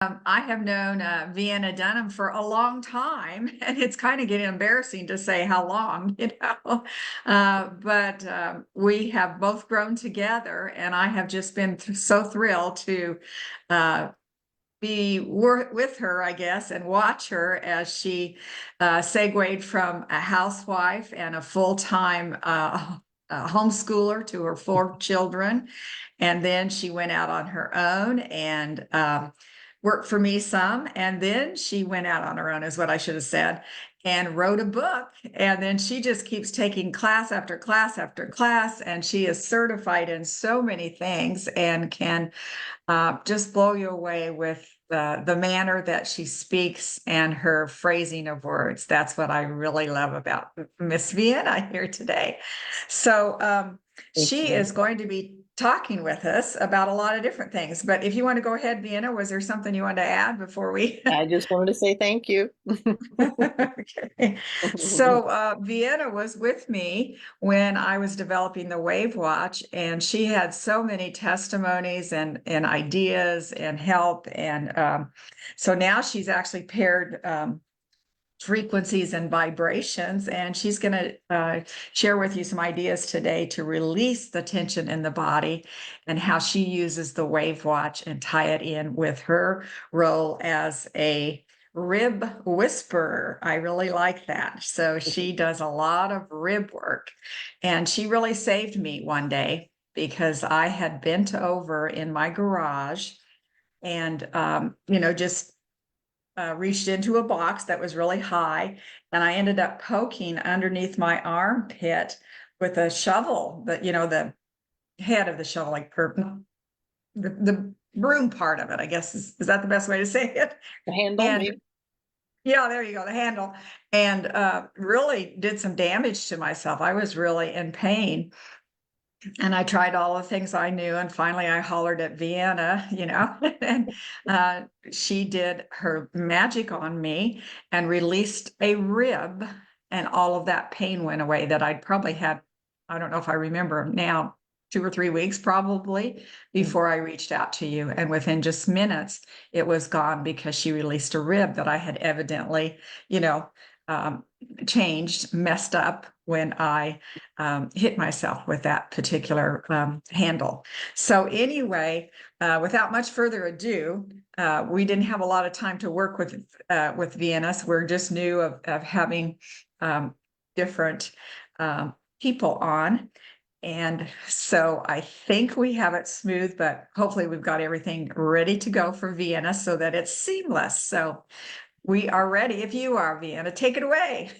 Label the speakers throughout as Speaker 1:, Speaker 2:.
Speaker 1: I have known Vienna Dunham for a long time, and it's kind of getting embarrassing to say how long, you know. But we have both grown together, and I have just been so thrilled to uh, be with her, I guess, and watch her as she segued from a housewife and a full-time homeschooler to her 4 children. And then she went out on her own and worked for me some. And then she went out on her own, is what I should have said, and wrote a book. And then she just keeps taking class after class after class. And she is certified in so many things and can just blow you away with the manner that she speaks and her phrasing of words. That's what I really love about Miss Vienna here today. So
Speaker 2: Thank
Speaker 1: she
Speaker 2: you.
Speaker 1: is going to be talking with us about a lot of different things. But if you want to go ahead, Vienna, was there something you wanted to add before we?
Speaker 2: I just wanted to say thank you.
Speaker 1: Okay. So Vienna was with me when I was developing the WAVwatch, and she had so many testimonies and ideas and help. And so now she's actually paired frequencies and vibrations, and she's going to share with you some ideas today to release the tension in the body and how she uses the WAVwatch and tie it in with her role as a rib whisperer. I really like that. So she does a lot of rib work, and she really saved me one day because I had bent over in my garage and just reached into a box that was really high, and I ended up poking underneath my armpit with a shovel, the head of the shovel, like the broom part of it, I guess is that the best way to say it?
Speaker 2: The handle,
Speaker 1: And
Speaker 2: maybe.
Speaker 1: yeah, there you go, the handle, and really did some damage to myself. I was really in pain. And I tried all the things I knew, and finally I hollered at Vienna, and she did her magic on me and released a rib, and all of that pain went away that I'd probably had. I don't know if I remember now, 2 or 3 weeks probably before I reached out to you. And within just minutes, it was gone because she released a rib that I had evidently, you know, um, changed, messed up when I hit myself with that particular handle. So anyway, without much further ado, we didn't have a lot of time to work with Vienna. So we're just new of having different people on. And so I think we have it smooth, but hopefully we've got everything ready to go for Vienna so that it's seamless. So we are ready. If you are, Vienna, take it away.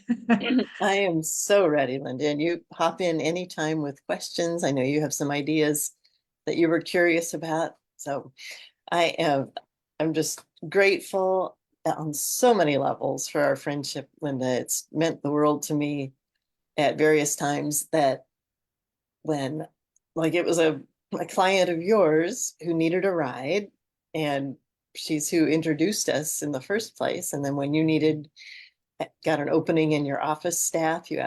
Speaker 2: I am so ready, Linda. And you hop in anytime with questions. I know you have some ideas that you were curious about. So I am I'm just grateful on so many levels for our friendship, Linda. It's meant the world to me at various times that when like it was a client of yours who needed a ride, and she's who introduced us in the first place. And then when you got an opening in your office staff, you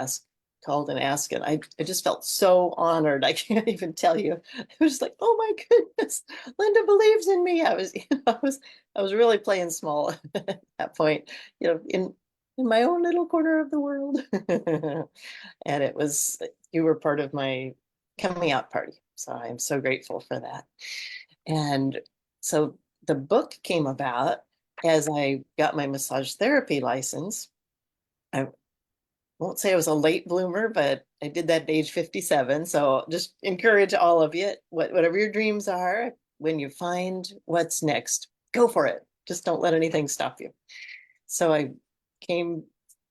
Speaker 2: called and asked, and I just felt so honored. I can't even tell you. I was just like, oh my goodness, Linda believes in me. I was really playing small at that point, in my own little corner of the world. And you were part of my coming out party. So I'm so grateful for that. And so the book came about as I got my massage therapy license. I won't say I was a late bloomer, but I did that at age 57. So just encourage all of you, whatever your dreams are, when you find what's next, go for it. Just don't let anything stop you. So I came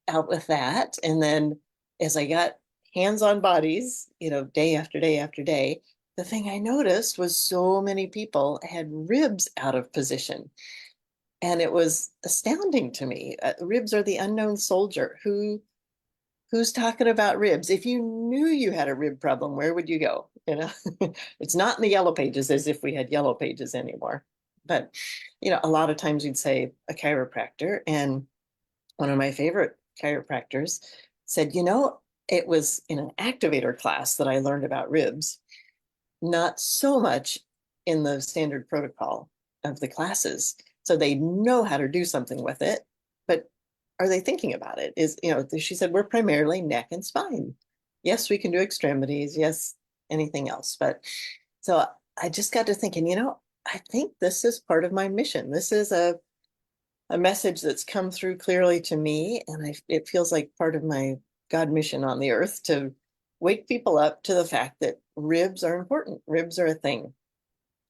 Speaker 2: out with that. And then as I got hands on bodies, day after day after day, the thing I noticed was so many people had ribs out of position. And it was astounding to me. Ribs are the unknown soldier. Who's talking about ribs? If you knew you had a rib problem, where would you go? It's not in the yellow pages, as if we had yellow pages anymore. But a lot of times we'd say a chiropractor, and one of my favorite chiropractors said, it was in an activator class that I learned about ribs, not so much in the standard protocol of the classes. So they know how to do something with it, but are they thinking about it? She said, we're primarily neck and spine. Yes, we can do extremities. Yes, anything else. But so I just got to thinking, I think this is part of my mission. This is a message that's come through clearly to me. And it feels like part of my God mission on the earth to wake people up to the fact that ribs are important. Ribs are a thing.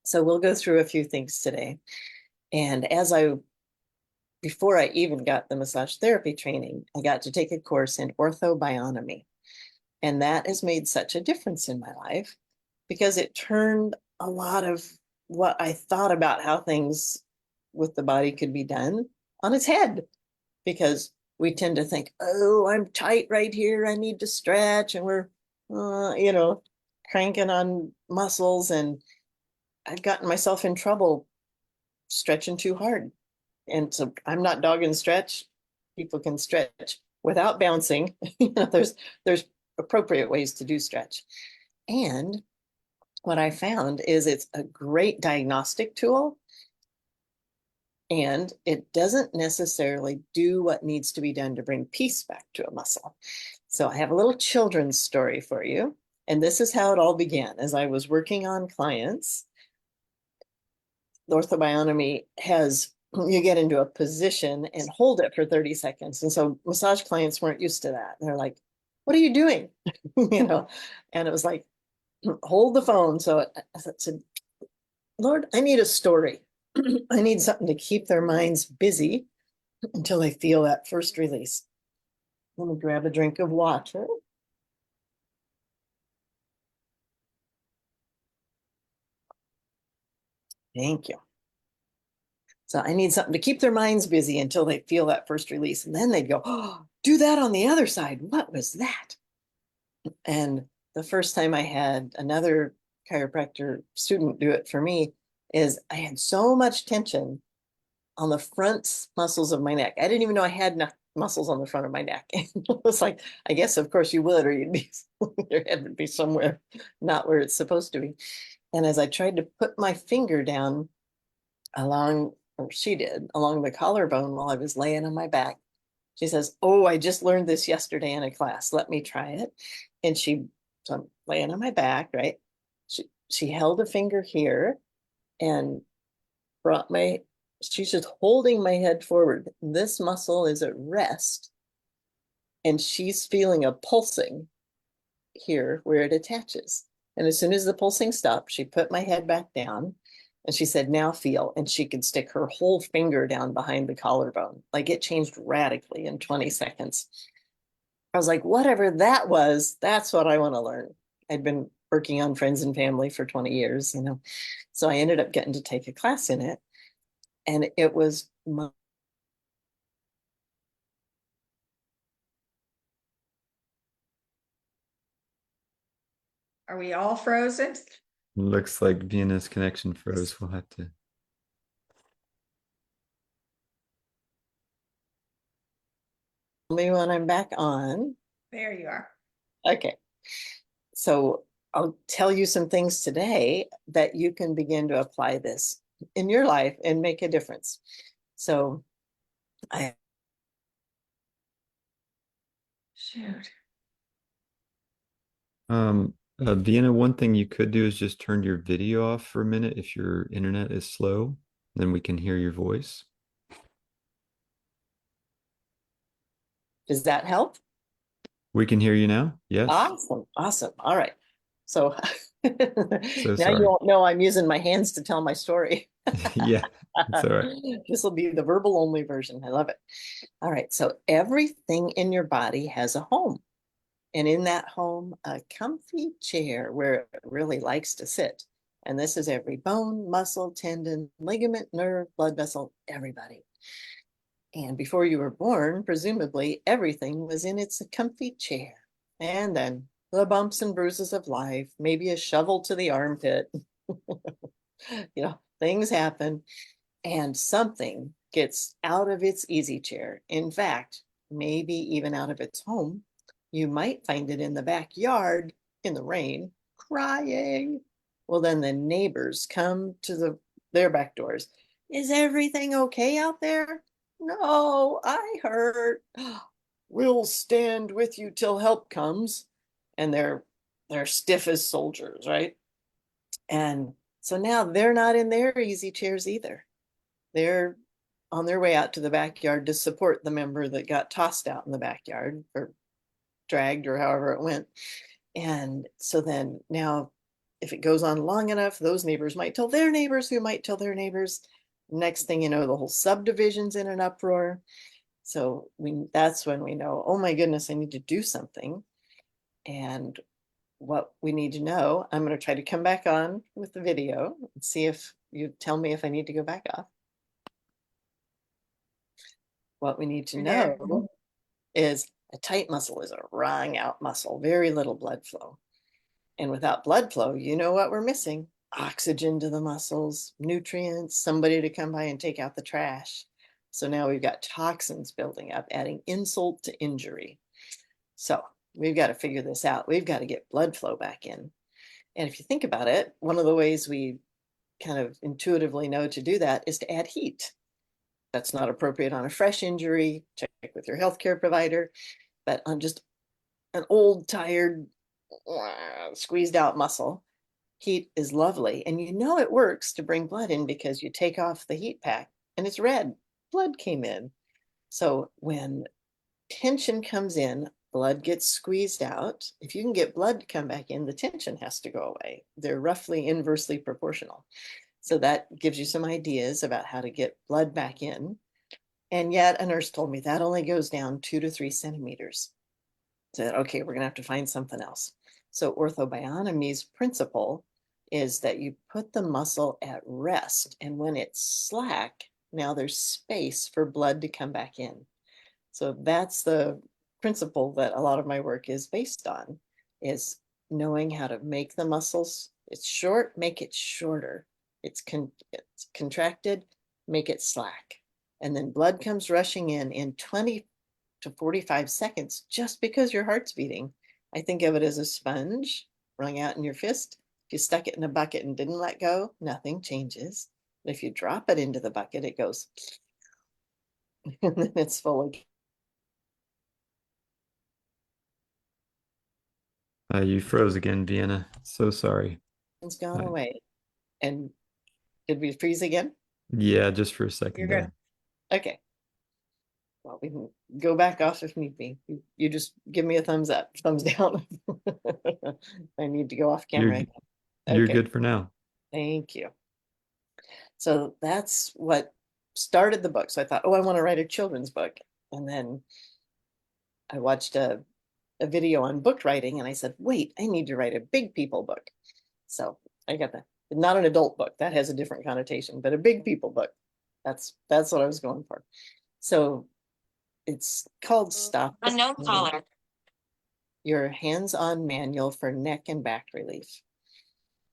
Speaker 2: So we'll go through a few things today. And before I even got the massage therapy training, I got to take a course in orthobionomy. And that has made such a difference in my life because it turned a lot of what I thought about how things with the body could be done on its head. Because we tend to think, oh, I'm tight right here, I need to stretch, and we're, cranking on muscles. And I've gotten myself in trouble stretching too hard. And so I'm not dogging stretch. People can stretch without bouncing. There's appropriate ways to do stretch. And what I found is it's a great diagnostic tool. And it doesn't necessarily do what needs to be done to bring peace back to a muscle. So I have a little children's story for you. And this is how it all began. As I was working on clients, orthobionomy has, you get into a position and hold it for 30 seconds. And so massage clients weren't used to that. They're like, what are you doing? And it was like, hold the phone. So I said, Lord, I need a story. I need something to keep their minds busy until they feel that first release. Let me grab a drink of water. Thank you. So I need something to keep their minds busy until they feel that first release. And then they'd go, oh, do that on the other side. What was that? And the first time I had another chiropractor student do it for me is I had so much tension on the front muscles of my neck. I didn't even know I had muscles on the front of my neck. It was like, I guess, of course you would, or you'd be, your head would be somewhere not where it's supposed to be. And as I tried to put my finger down along, or she did, along the collarbone while I was laying on my back, she says, oh, I just learned this yesterday in a class. Let me try it. And so I'm laying on my back, right? She held a finger here and she's just holding my head forward. This muscle is at rest and she's feeling a pulsing here where it attaches. And as soon as the pulsing stopped, she put my head back down and she said, now feel. And she could stick her whole finger down behind the collarbone. Like it changed radically in 20 seconds. I was like, whatever that was, that's what I want to learn. I'd been working on friends and family for 20 years, So I ended up getting to take a class in it. And it was
Speaker 1: Are we all frozen?
Speaker 3: Looks like Vienna's connection froze. We'll have to.
Speaker 2: me when I'm back on.
Speaker 1: There you are.
Speaker 2: Okay. So I'll tell you some things today that you can begin to apply this in your life and make a difference. So
Speaker 1: Shoot.
Speaker 3: Vienna, one thing you could do is just turn your video off for a minute if your internet is slow, then we can hear your voice.
Speaker 2: does that help?
Speaker 3: We can hear you now. Yes.
Speaker 2: Awesome. All right. So,
Speaker 3: So
Speaker 2: now
Speaker 3: sorry.
Speaker 2: you won't know I'm using my hands to tell my story.
Speaker 3: Yeah, it's all right.
Speaker 2: This will be the verbal only version. I love it. All right. So everything in your body has a home. And in that home, a comfy chair where it really likes to sit. And this is every bone, muscle, tendon, ligament, nerve, blood vessel, everybody. And before you were born, presumably everything was in its comfy chair. And then the bumps and bruises of life, maybe a shovel to the armpit. Things happen and something gets out of its easy chair. In fact, maybe even out of its home. You might find it in the backyard in the rain, crying. Well, then the neighbors come to their back doors Is everything okay out there? No, I hurt. We'll stand with you till help comes. And they're stiff as soldiers, right? And so now they're not in their easy chairs either. They're on their way out to the backyard to support the member that got tossed out in the backyard or dragged or however it went. And so then now, if it goes on long enough, those neighbors might tell their neighbors who might tell their neighbors. Next thing you know, the whole subdivision's in an uproar. So that's when we know, oh my goodness, I need to do something. And what we need to know, I'm going to try to come back on with the video and see if you tell me if I need to go back off. What we need to know is a tight muscle is a wrung out muscle, very little blood flow. And without blood flow, you know what we're missing? Oxygen to the muscles, nutrients, somebody to come by and take out the trash. So now we've got toxins building up, adding insult to injury. So we've got to figure this out. We've got to get blood flow back in. And if you think about it, one of the ways we kind of intuitively know to do that is to add heat. That's not appropriate on a fresh injury. Check with your healthcare provider. But on just an old, tired, squeezed out muscle, heat is lovely. And you know it works to bring blood in because you take off the heat pack and it's red. Blood came in. So when tension comes in, blood gets squeezed out. If you can get blood to come back in, the tension has to go away. They're roughly inversely proportional. So that gives you some ideas about how to get blood back in. And yet a nurse told me that only goes down 2 to 3 centimeters. Said, okay, we're going to have to find something else. So orthobionomy's principle is that you put the muscle at rest. And when it's slack, now there's space for blood to come back in. So that's the principle that a lot of my work is based on, is knowing how to make the muscles, it's short, make it shorter. It's contracted, make it slack. And then blood comes rushing in 20 to 45 seconds just because your heart's beating. I think of it as a sponge wrung out in your fist. If you stuck it in a bucket and didn't let go, nothing changes. But if you drop it into the bucket, it goes, and then it's full again.
Speaker 3: You froze again, Vienna. So sorry.
Speaker 2: It's gone
Speaker 3: I-
Speaker 2: away. And did we freeze again?
Speaker 3: Yeah, just for a second
Speaker 1: You're
Speaker 3: there.
Speaker 1: good.
Speaker 2: Okay. Well, we can go back off if need be. You just give me a thumbs up, thumbs down. I need to go off camera.
Speaker 3: You're
Speaker 2: Okay,
Speaker 3: good for now.
Speaker 2: thank you. So that's what started the book. So I thought, oh, I want to write a children's book. And then I watched a video on book writing and I said, wait, I need to write a big people book. So I got not an adult book, that has a different connotation, but a big people book. That's what I was going for. So it's called Stop the
Speaker 4: Unknown
Speaker 2: Pain,
Speaker 4: caller.
Speaker 2: your hands-on manual for neck and back relief.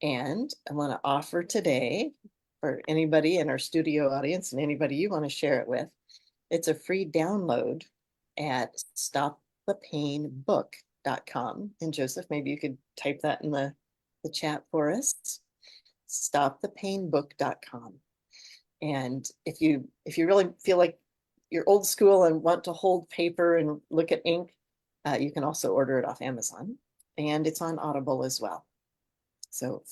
Speaker 2: And I want to offer today for anybody in our studio audience and anybody you want to share it with, it's a free download at stopthepainbook.com. And Joseph, maybe you could type that in the chat for us. Stopthepainbook.com. And if you really feel like you're old school and want to hold paper and look at ink, you can also order it off Amazon, and it's on Audible as well. So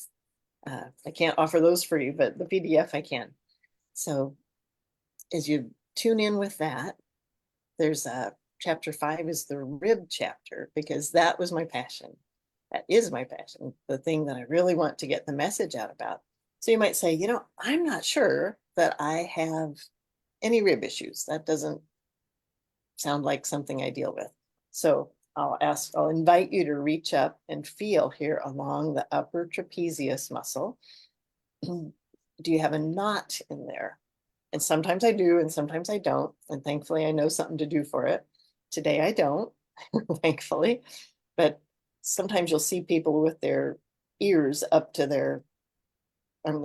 Speaker 2: I can't offer those for you, but the PDF I can. So as you tune in with that, there's chapter 5 is the rib chapter, because that was my passion. That is my passion, the thing that I really want to get the message out about. So you might say, I'm not sure that I have any rib issues. That doesn't sound like something I deal with. So I'll invite you to reach up and feel here along the upper trapezius muscle. Do you have a knot in there? And sometimes I do, and sometimes I don't. And thankfully, I know something to do for it. Today, I don't, thankfully. But sometimes you'll see people with their ears up to their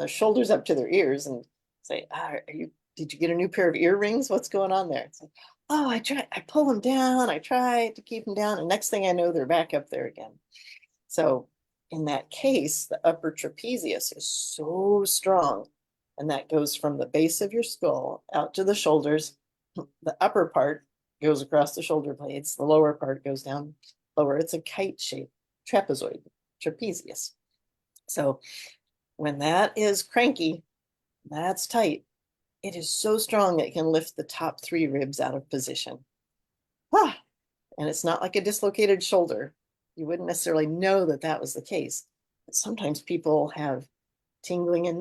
Speaker 2: shoulders up to their ears and say, did you get a new pair of earrings? What's going on there? It's like, oh, I pull them down. I try to keep them down. And next thing I know, they're back up there again. So in that case, the upper trapezius is so strong And that goes from the base of your skull out to the shoulders. The upper part goes across the shoulder blades. The lower part goes down lower. It's a kite shape, trapezoid, trapezius. So when that is cranky, that's tight. It is so strong it can lift the top 3 ribs out of position. Ah, and it's not like a dislocated shoulder. You wouldn't necessarily know that that was the case. But sometimes people have tingling and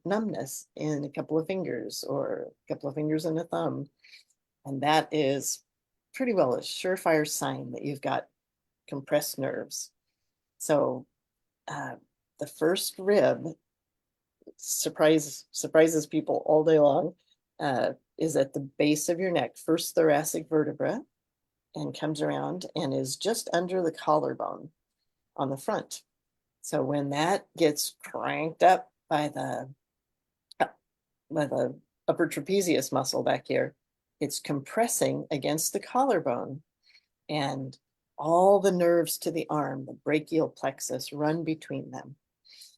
Speaker 2: numbness in a couple of fingers or a couple of fingers and a thumb. And that is pretty well a surefire sign that you've got compressed nerves. So the first rib surprises people all day long, is at the base of your neck, first thoracic vertebra, and comes around and is just under the collarbone on the front. So when that gets cranked up by the upper trapezius muscle back here, it's compressing against the collarbone, and all the nerves to the arm, the brachial plexus, run between them.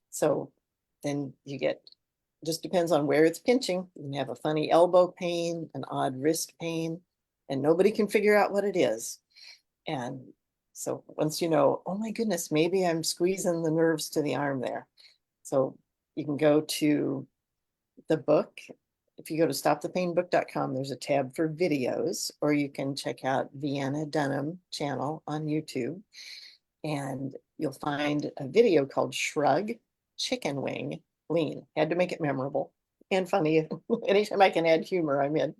Speaker 2: So then you get, just depends on where it's pinching. You can have a funny elbow pain, an odd wrist pain, and nobody can figure out what it is. And so once you know, oh my goodness, maybe I'm squeezing the nerves to the arm there. So you can go to the book. If you go to stopthepainbook.com, there's a tab for videos, or you can check out Vienna Dunham channel on YouTube, and you'll find a video called Shrug Chicken Wing Lean. Had to make it memorable and funny. Anytime I can add humor, I'm in.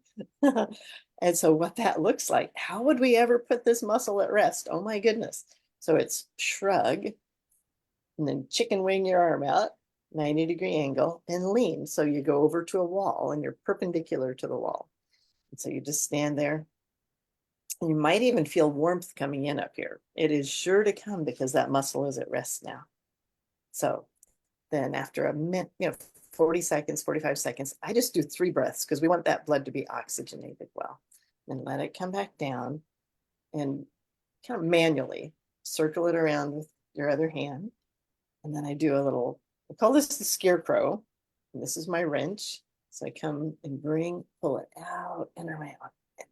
Speaker 2: And so what that looks like, how would we ever put this muscle at rest? Oh my goodness. So it's shrug, and then chicken wing your arm out, 90-degree angle, and lean. So you go over to a wall and you're perpendicular to the wall. And so you just stand there. You might even feel warmth coming in up here. It is sure to come because that muscle is at rest now. So then after a minute, 40 seconds, 45 seconds, I just do 3 breaths because we want that blood to be oxygenated well. Then let it come back down and kind of manually circle it around with your other hand. And then I do a little, I call this the scarecrow. And this is my wrench. So I come and pull it out and around.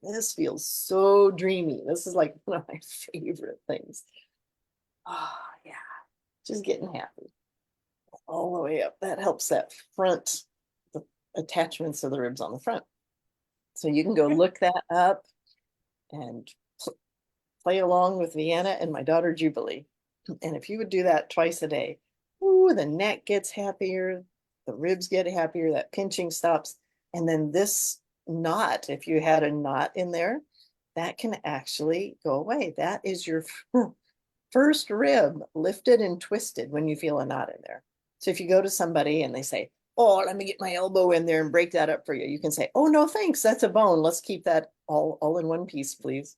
Speaker 2: And this feels so dreamy. This is like one of my favorite things. Oh, yeah. Just getting happy. All the way up. That helps that front, the attachments of the ribs on the front. So you can go look that up and play along with Vienna and my daughter Jubilee. And if you would do that twice a day, ooh, the neck gets happier, the ribs get happier, that pinching stops. And then this knot, if you had a knot in there, that can actually go away. That is your first rib lifted and twisted when you feel a knot in there. So if you go to somebody and they say, oh, let me get my elbow in there and break that up for you, you can say, oh, no, thanks. That's a bone. Let's keep that all in one piece, please.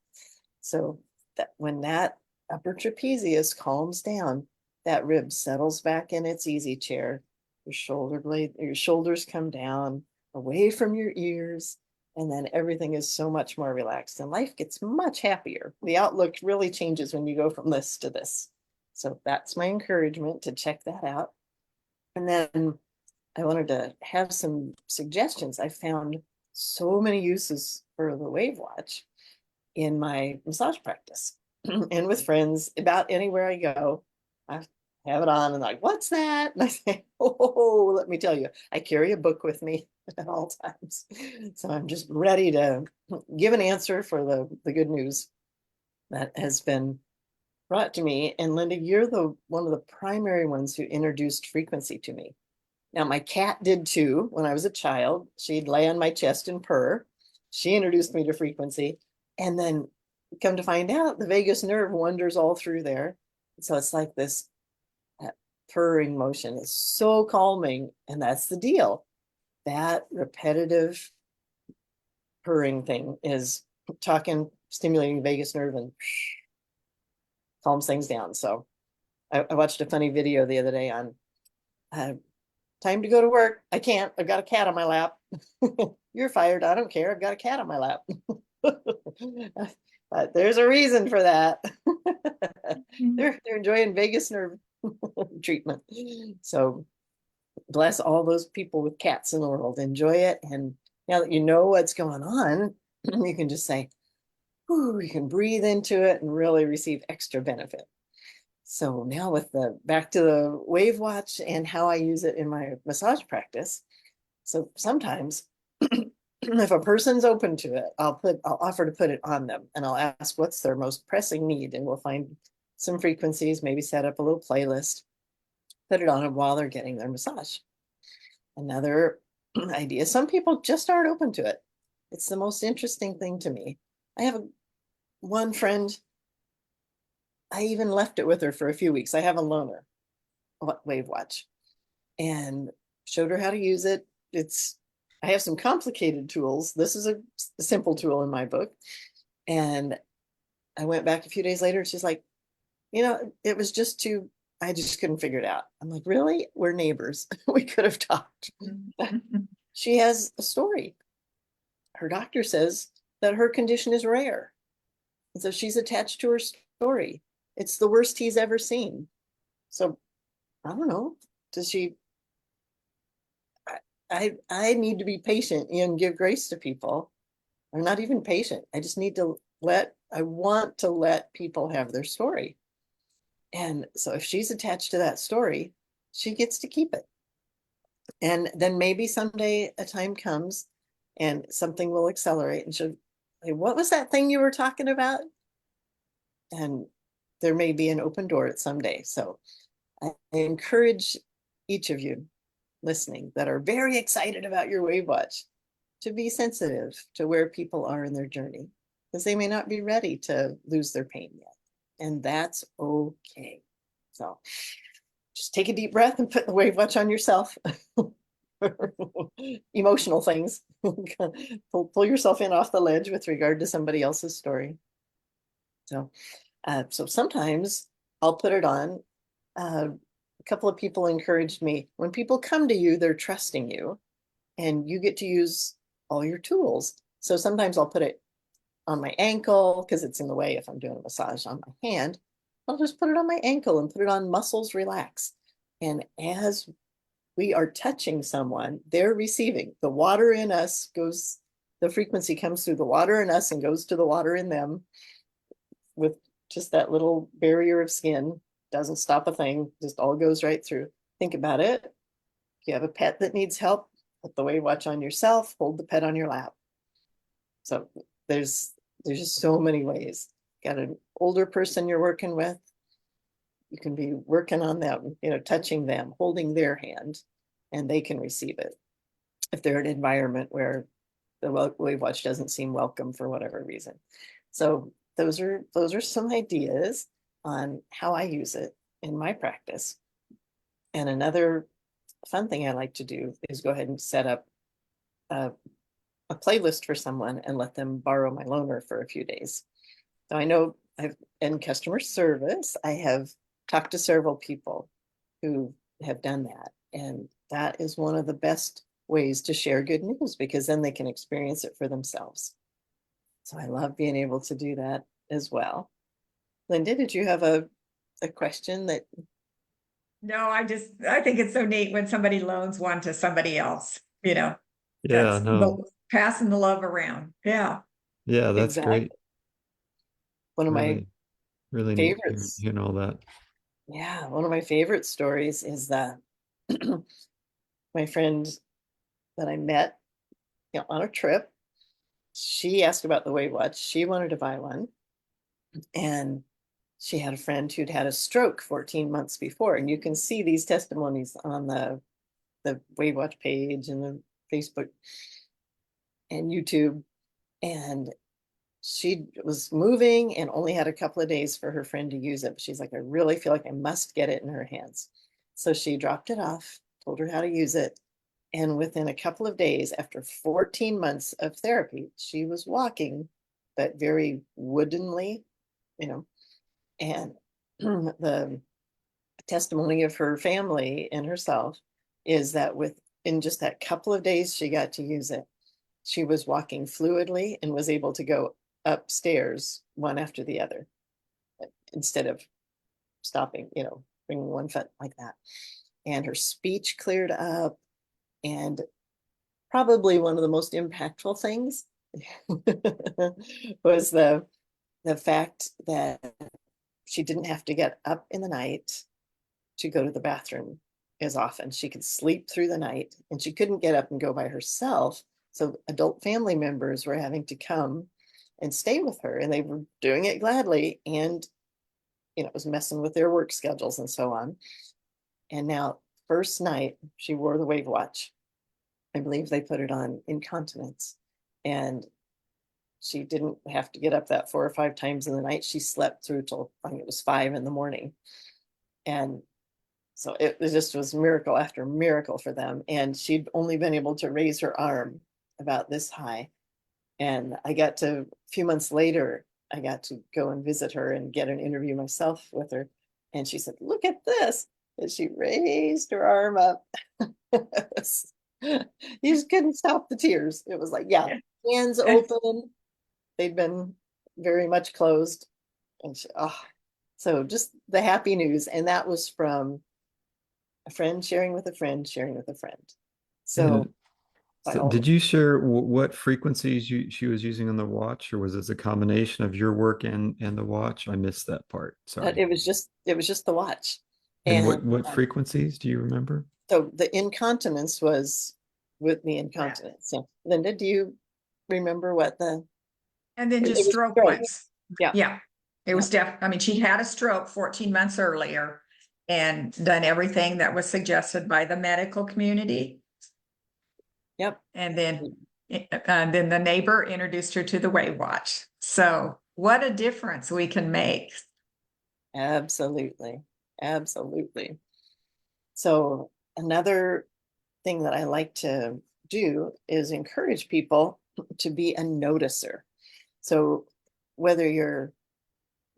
Speaker 2: So that when that upper trapezius calms down, that rib settles back in its easy chair. Your shoulders come down away from your ears, and then everything is so much more relaxed and life gets much happier. The outlook really changes when you go from this to this. So that's my encouragement to check that out. And then I wanted to have some suggestions. I found so many uses for the WAVwatch in my massage practice and with friends. About anywhere I go, I have it on and like, what's that? And I say, oh, let me tell you, I carry a book with me at all times. So I'm just ready to give an answer for the good news that has been brought to me. And Linda, you're one of the primary ones who introduced frequency to me. Now, my cat did too. When I was a child, she'd lay on my chest and purr. She introduced me to frequency. And then come to find out, the vagus nerve wanders all through there. So it's like this purring motion is so calming. And that's the deal. That repetitive purring thing is stimulating vagus nerve and calms things down. So I watched a funny video the other day on time to go to work. I can't. I've got a cat on my lap. You're fired. I don't care. I've got a cat on my lap. But there's a reason for that. They're enjoying vagus nerve treatment. So bless all those people with cats in the world. Enjoy it. And now that you know what's going on, you can just say, ooh, you can breathe into it and really receive extra benefit. So now with the back to the WAVwatch and how I use it in my massage practice. So sometimes if a person's open to it, I'll offer to put it on them, and I'll ask what's their most pressing need, and we'll find some frequencies, maybe set up a little playlist, put it on them while they're getting their massage. Another idea, some people just aren't open to it. It's the most interesting thing to me. I have one friend, I even left it with her for a few weeks. I have a loaner WAVwatch and showed her how to use it. I have some complicated tools. This is a simple tool in my book. And I went back a few days later. She's like, it was just I just couldn't figure it out. I'm like, really? We're neighbors. We could have talked. She has a story. Her doctor says that her condition is rare. And so she's attached to her story. It's the worst he's ever seen. So I don't know. Does she? I need to be patient and give grace to people. I'm not even patient. I just need to I want to let people have their story. And so if she's attached to that story, she gets to keep it. And then maybe someday a time comes and something will accelerate and she'll say, what was that thing you were talking about? And there may be an open door at some day. So I encourage each of you listening that are very excited about your WAVwatch to be sensitive to where people are in their journey, because they may not be ready to lose their pain yet. And that's okay. So just take a deep breath and put the WAVwatch on yourself. Emotional things. Pull yourself in off the ledge with regard to somebody else's story. So sometimes I'll put it on. A couple of people encouraged me, when people come to you, they're trusting you and you get to use all your tools. So sometimes I'll put it on my ankle because it's in the way if I'm doing a massage on my hand. I'll just put it on my ankle and put it on muscles relax. And as we are touching someone, they're receiving. The water in us goes, the frequency comes through the water in us and goes to the water in them with just that little barrier of skin. Doesn't stop a thing, just all goes right through. Think about it. If you have a pet that needs help, put the WAVwatch on yourself, hold the pet on your lap. So there's just so many ways. Got an older person you're working with, you can be working on them, touching them, holding their hand, and they can receive it. If they're in an environment where the WAVwatch doesn't seem welcome for whatever reason. So those are some ideas on how I use it in my practice. And another fun thing I like to do is go ahead and set up a playlist for someone and let them borrow my loaner for a few days. So I know in customer service, I have talked to several people who have done that. And that is one of the best ways to share good news, because then they can experience it for themselves. So I love being able to do that as well. Linda, did you have a question that?
Speaker 1: No, I think it's so neat when somebody loans one to somebody else,
Speaker 3: Yeah,
Speaker 1: that's
Speaker 3: no.
Speaker 1: passing the love around. Yeah.
Speaker 3: Yeah, that's
Speaker 2: Exactly.
Speaker 3: great.
Speaker 2: One of my
Speaker 3: Really neat
Speaker 2: favorites.
Speaker 3: hearing all that.
Speaker 2: Yeah, one of my favorite stories is that my friend that I met on a trip, she asked about the WAVwatch. She wanted to buy one. And she had a friend who'd had a stroke 14 months before. And you can see these testimonies on the WAVwatch page and the Facebook and YouTube. And she was moving and only had a couple of days for her friend to use it. But she's like, I really feel like I must get it in her hands. So she dropped it off, told her how to use it. And within a couple of days, after 14 months of therapy, she was walking, but very woodenly, and the testimony of her family and herself is that within just that couple of days she got to use it, she was walking fluidly and was able to go upstairs one after the other instead of stopping, bringing one foot like that. and her speech cleared up. And probably one of the most impactful things was the fact that she didn't have to get up in the night to go to the bathroom as often. She could sleep through the night, and she couldn't get up and go by herself. So adult family members were having to come and stay with her, and they were doing it gladly. And, it was messing with their work schedules and so on. And now, first night, she wore the WAVwatch. I believe they put it on incontinence. And she didn't have to get up that 4 or 5 times in the night. She slept through till I think it was 5 in the morning. And so it just was miracle after miracle for them. And she'd only been able to raise her arm about this high. And a few months later, I got to go and visit her and get an interview myself with her. And she said, "Look at this." And she raised her arm up. You just couldn't stop the tears. It was like, yeah, hands open. They'd been very much closed. And so just the happy news. And that was from a friend sharing with a friend, sharing with a friend. So,
Speaker 3: did you share what frequencies she was using on the watch, or was this a combination of your work and the watch? I missed that part. Sorry.
Speaker 2: it was just the watch.
Speaker 3: And what frequencies do you remember?
Speaker 2: So the incontinence was with the incontinence. So Linda, do you remember what
Speaker 1: and then just stroke ones.
Speaker 2: Yeah.
Speaker 1: Yeah. It was I mean, she had a stroke 14 months earlier and done everything that was suggested by the medical community.
Speaker 2: Yep.
Speaker 1: And then the neighbor introduced her to the WAVwatch. So what a difference we can make.
Speaker 2: Absolutely. Absolutely. So another thing that I like to do is encourage people to be a noticer. So whether you're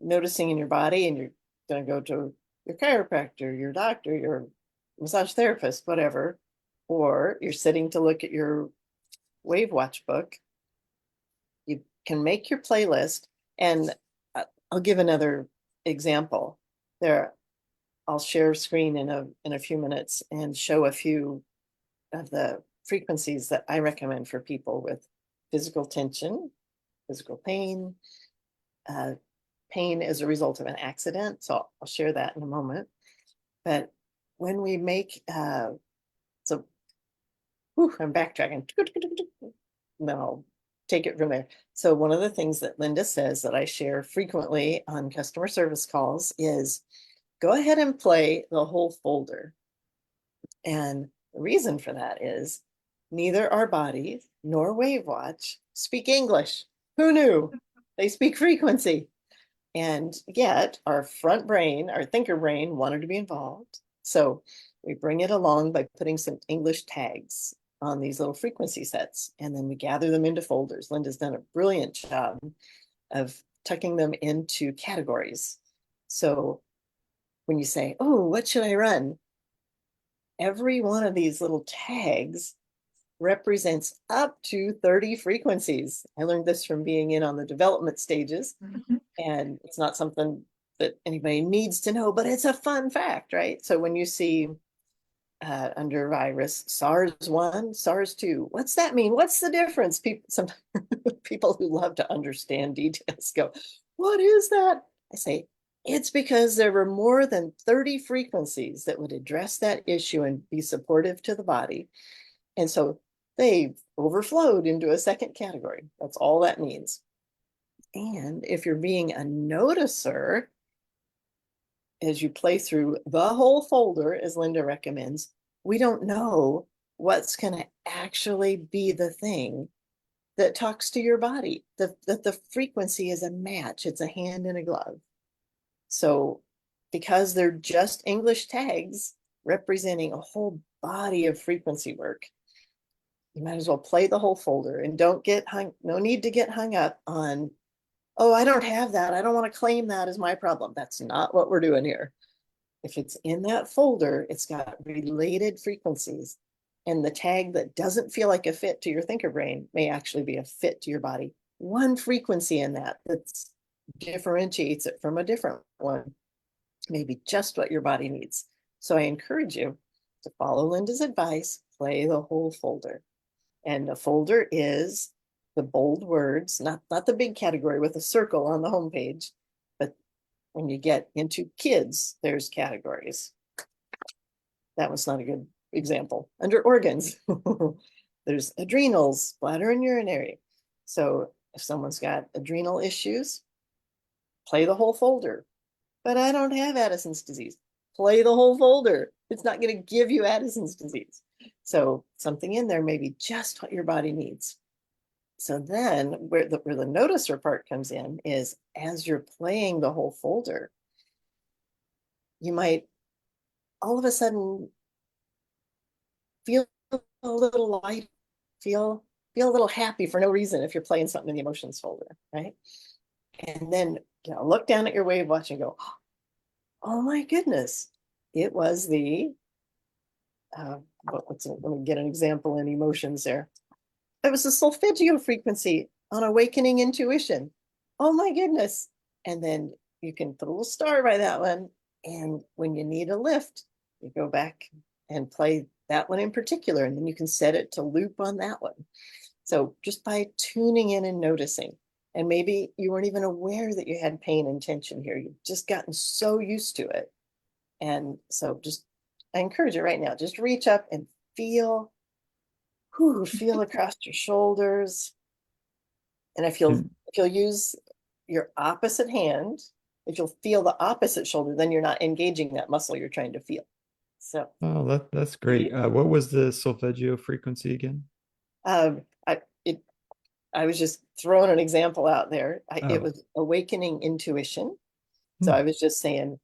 Speaker 2: noticing in your body and you're going to go to your chiropractor, your doctor, your massage therapist, whatever, or you're sitting to look at your WAVwatch book, you can make your playlist. And I'll give another example. I'll share screen in a few minutes and show a few of the frequencies that I recommend for people with physical tension, physical pain, pain as a result of an accident. So I'll share that in a moment. But when we make, I'm backtracking. Then I'll take it from there. So one of the things that Linda says that I share frequently on customer service calls is go ahead and play the whole folder. And the reason for that is neither our body nor WAVwatch speak English. Who knew? They speak frequency. And yet our front brain, our thinker brain, wanted to be involved. So we bring it along by putting some English tags on these little frequency sets, and then we gather them into folders. Linda's done a brilliant job of tucking them into categories. So when you say, "Oh, what should I run?" every one of these little tags represents up to 30 frequencies. I learned this from being in on the development stages. Mm-hmm. And it's not something that anybody needs to know, but it's a fun fact, right? So when you see under virus, SARS-1, SARS-2, what's that mean? What's the difference? Some people who love to understand details go, "What is that?" I say, it's because there were more than 30 frequencies that would address that issue and be supportive to the body. And so they overflowed into a second category. That's all that means. And if you're being a noticer, as you play through the whole folder, as Linda recommends, we don't know what's going to actually be the thing that talks to your body, that the frequency is a match. It's a hand in a glove. So because they're just English tags representing a whole body of frequency work, you might as well play the whole folder and no need to get hung up on, "Oh, I don't have that. I don't want to claim that as my problem." That's not what we're doing here. If it's in that folder, it's got related frequencies, and the tag that doesn't feel like a fit to your thinker brain may actually be a fit to your body. One frequency in that differentiates it from a different one, maybe just what your body needs. So I encourage you to follow Linda's advice, play the whole folder. And a folder is the bold words, not the big category with a circle on the homepage, but when you get into kids, there's categories. That was not a good example. Under organs, there's adrenals, bladder and urinary. So if someone's got adrenal issues, play the whole folder. But I don't have Addison's disease. Play the whole folder. It's not going to give you Addison's disease. So something in there may be just what your body needs. So then where the noticer part comes in is as you're playing the whole folder, you might all of a sudden feel a little light, feel a little happy for no reason if you're playing something in the emotions folder, right? And then look down at your WAVwatch and go, oh my goodness, it was the let me get an example in emotions there. It was the solfeggio frequency on awakening intuition. Oh my goodness. And then you can put a little star by that one. And when you need a lift, you go back and play that one in particular. And then you can set it to loop on that one. So just by tuning in and noticing, and maybe you weren't even aware that you had pain and tension here. You've just gotten so used to it. And so I encourage you right now, just reach up and feel across your shoulders. And if you'll use your opposite hand, if you'll feel the opposite shoulder, then you're not engaging that muscle you're trying to feel. So
Speaker 3: that's great. What was the solfeggio frequency again?
Speaker 2: I was just throwing an example out there. It was awakening intuition. So I was just saying,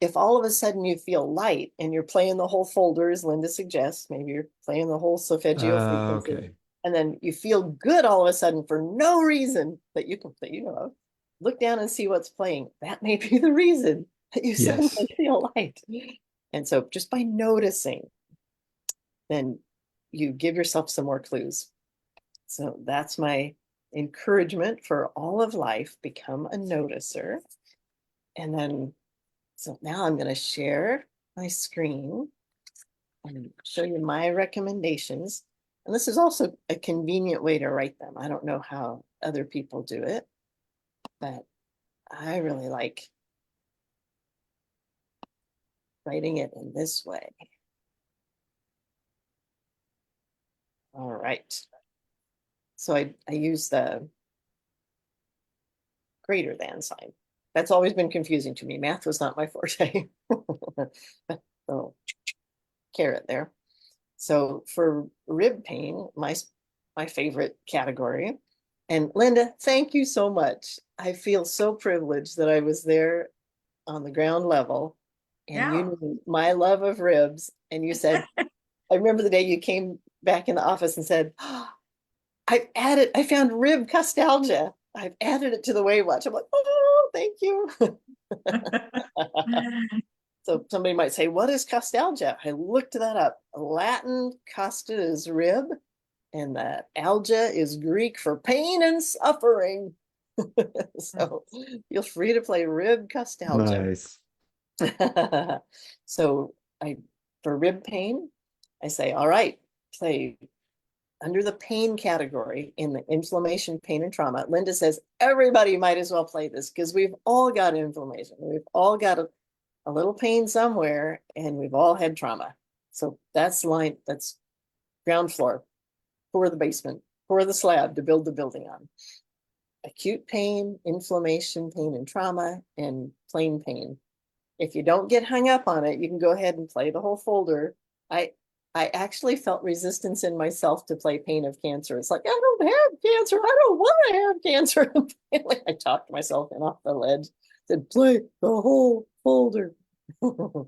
Speaker 2: if all of a sudden you feel light and you're playing the whole folder, as Linda suggests, maybe you're playing the whole solfeggio frequency,
Speaker 3: Okay.
Speaker 2: and then you feel good all of a sudden for no reason that you know of, look down and see what's playing. That may be the reason that you suddenly feel light. And so just by noticing, then you give yourself some more clues. So that's my encouragement for all of life. Become a noticer. And then, so now I'm going to share my screen and show you my recommendations. And this is also a convenient way to write them. I don't know how other people do it, but I really like writing it in this way. All right. So I use the greater than sign. That's always been confusing to me. Math was not my forte. Oh, caret there. So for rib pain, my favorite category. And Linda, thank you so much. I feel so privileged that I was there on the ground level, and you knew my love of ribs. And you said, I remember the day you came back in the office and said, oh, I found rib costalgia. I've added it to the WAVwatch. I'm like, oh, thank you. So somebody might say, what is costalgia? I looked that up. Latin costa is rib, and the algia is Greek for pain and suffering. So feel free to play rib costalgia.
Speaker 3: Nice.
Speaker 2: So for rib pain, I say, all right, play under the pain category in the inflammation, pain, and trauma. Linda says everybody might as well play this because we've all got inflammation. We've all got a little pain somewhere, and we've all had trauma. So that's ground floor, pour the basement, pour the slab to build the building on. Acute pain, inflammation, pain, and trauma, and plain pain. If you don't get hung up on it, you can go ahead and play the whole folder. I actually felt resistance in myself to play pain of cancer. It's like, I don't have cancer. I don't want to have cancer. I talked myself in off the ledge, said, play the whole folder. And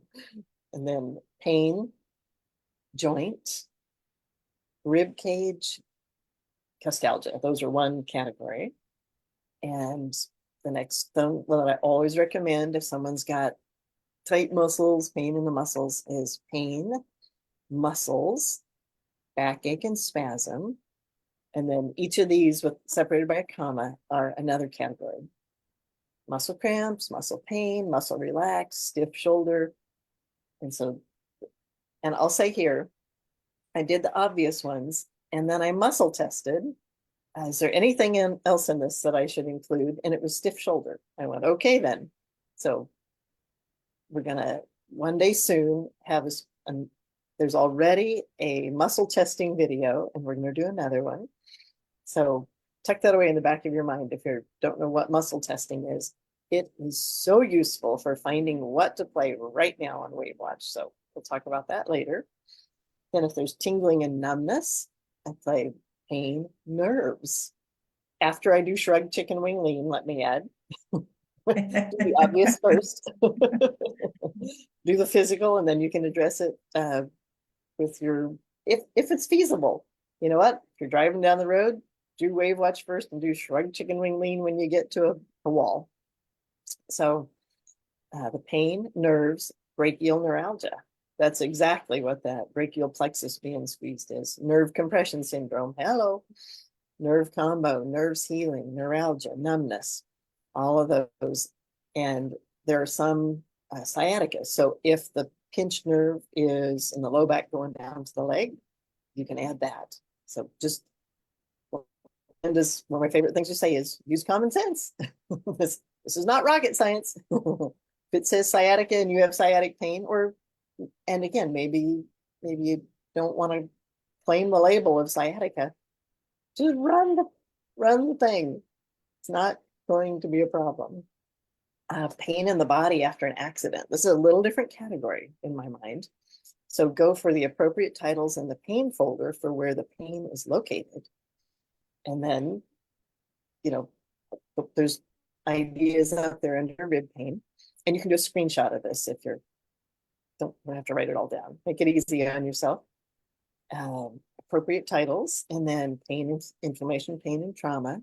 Speaker 2: then pain, joint, rib cage, costalgia. Those are one category. And the next thing that I always recommend if someone's got tight muscles, pain in the muscles, is pain, muscles, backache and spasm. And then each of these separated by a comma are another category. Muscle cramps, muscle pain, muscle relax, stiff shoulder. And so And I'll say here, I did the obvious ones, and then I muscle tested. Is there anything else in this that I should include? And it was stiff shoulder. I went, okay, then. So we're gonna one day soon have there's already a muscle testing video, and we're gonna do another one. So tuck that away in the back of your mind if you don't know what muscle testing is. It is so useful for finding what to play right now on WAVwatch. So we'll talk about that later. Then if there's tingling and numbness, I play pain, nerves. After I do shrug, chicken wing, lean, let me add. Do the obvious first. Do the physical, and then you can address it with your, if it's feasible. You know what? If you're driving down the road, do WAVwatch first and do shrug, chicken wing, lean when you get to a wall. So the pain, nerves, brachial neuralgia. That's exactly what that brachial plexus being squeezed is. Nerve compression syndrome. Hello. Nerve combo, nerves healing, neuralgia, numbness, all of those. And there are some sciatica. So if the pinched nerve is in the low back going down to the leg, you can add that. So just, and this, one of my favorite things to say is use common sense. This is not rocket science. If it says sciatica and you have sciatic pain, and again, maybe you don't want to claim the label of sciatica, just run the thing. It's not going to be a problem. Pain in the body after an accident. This is a little different category in my mind. So go for the appropriate titles in the pain folder for where the pain is located. And then, there's ideas out there under rib pain. And you can do a screenshot of this if you don't have to write it all down. Make it easy on yourself. Appropriate titles, and then pain, inflammation, pain, and trauma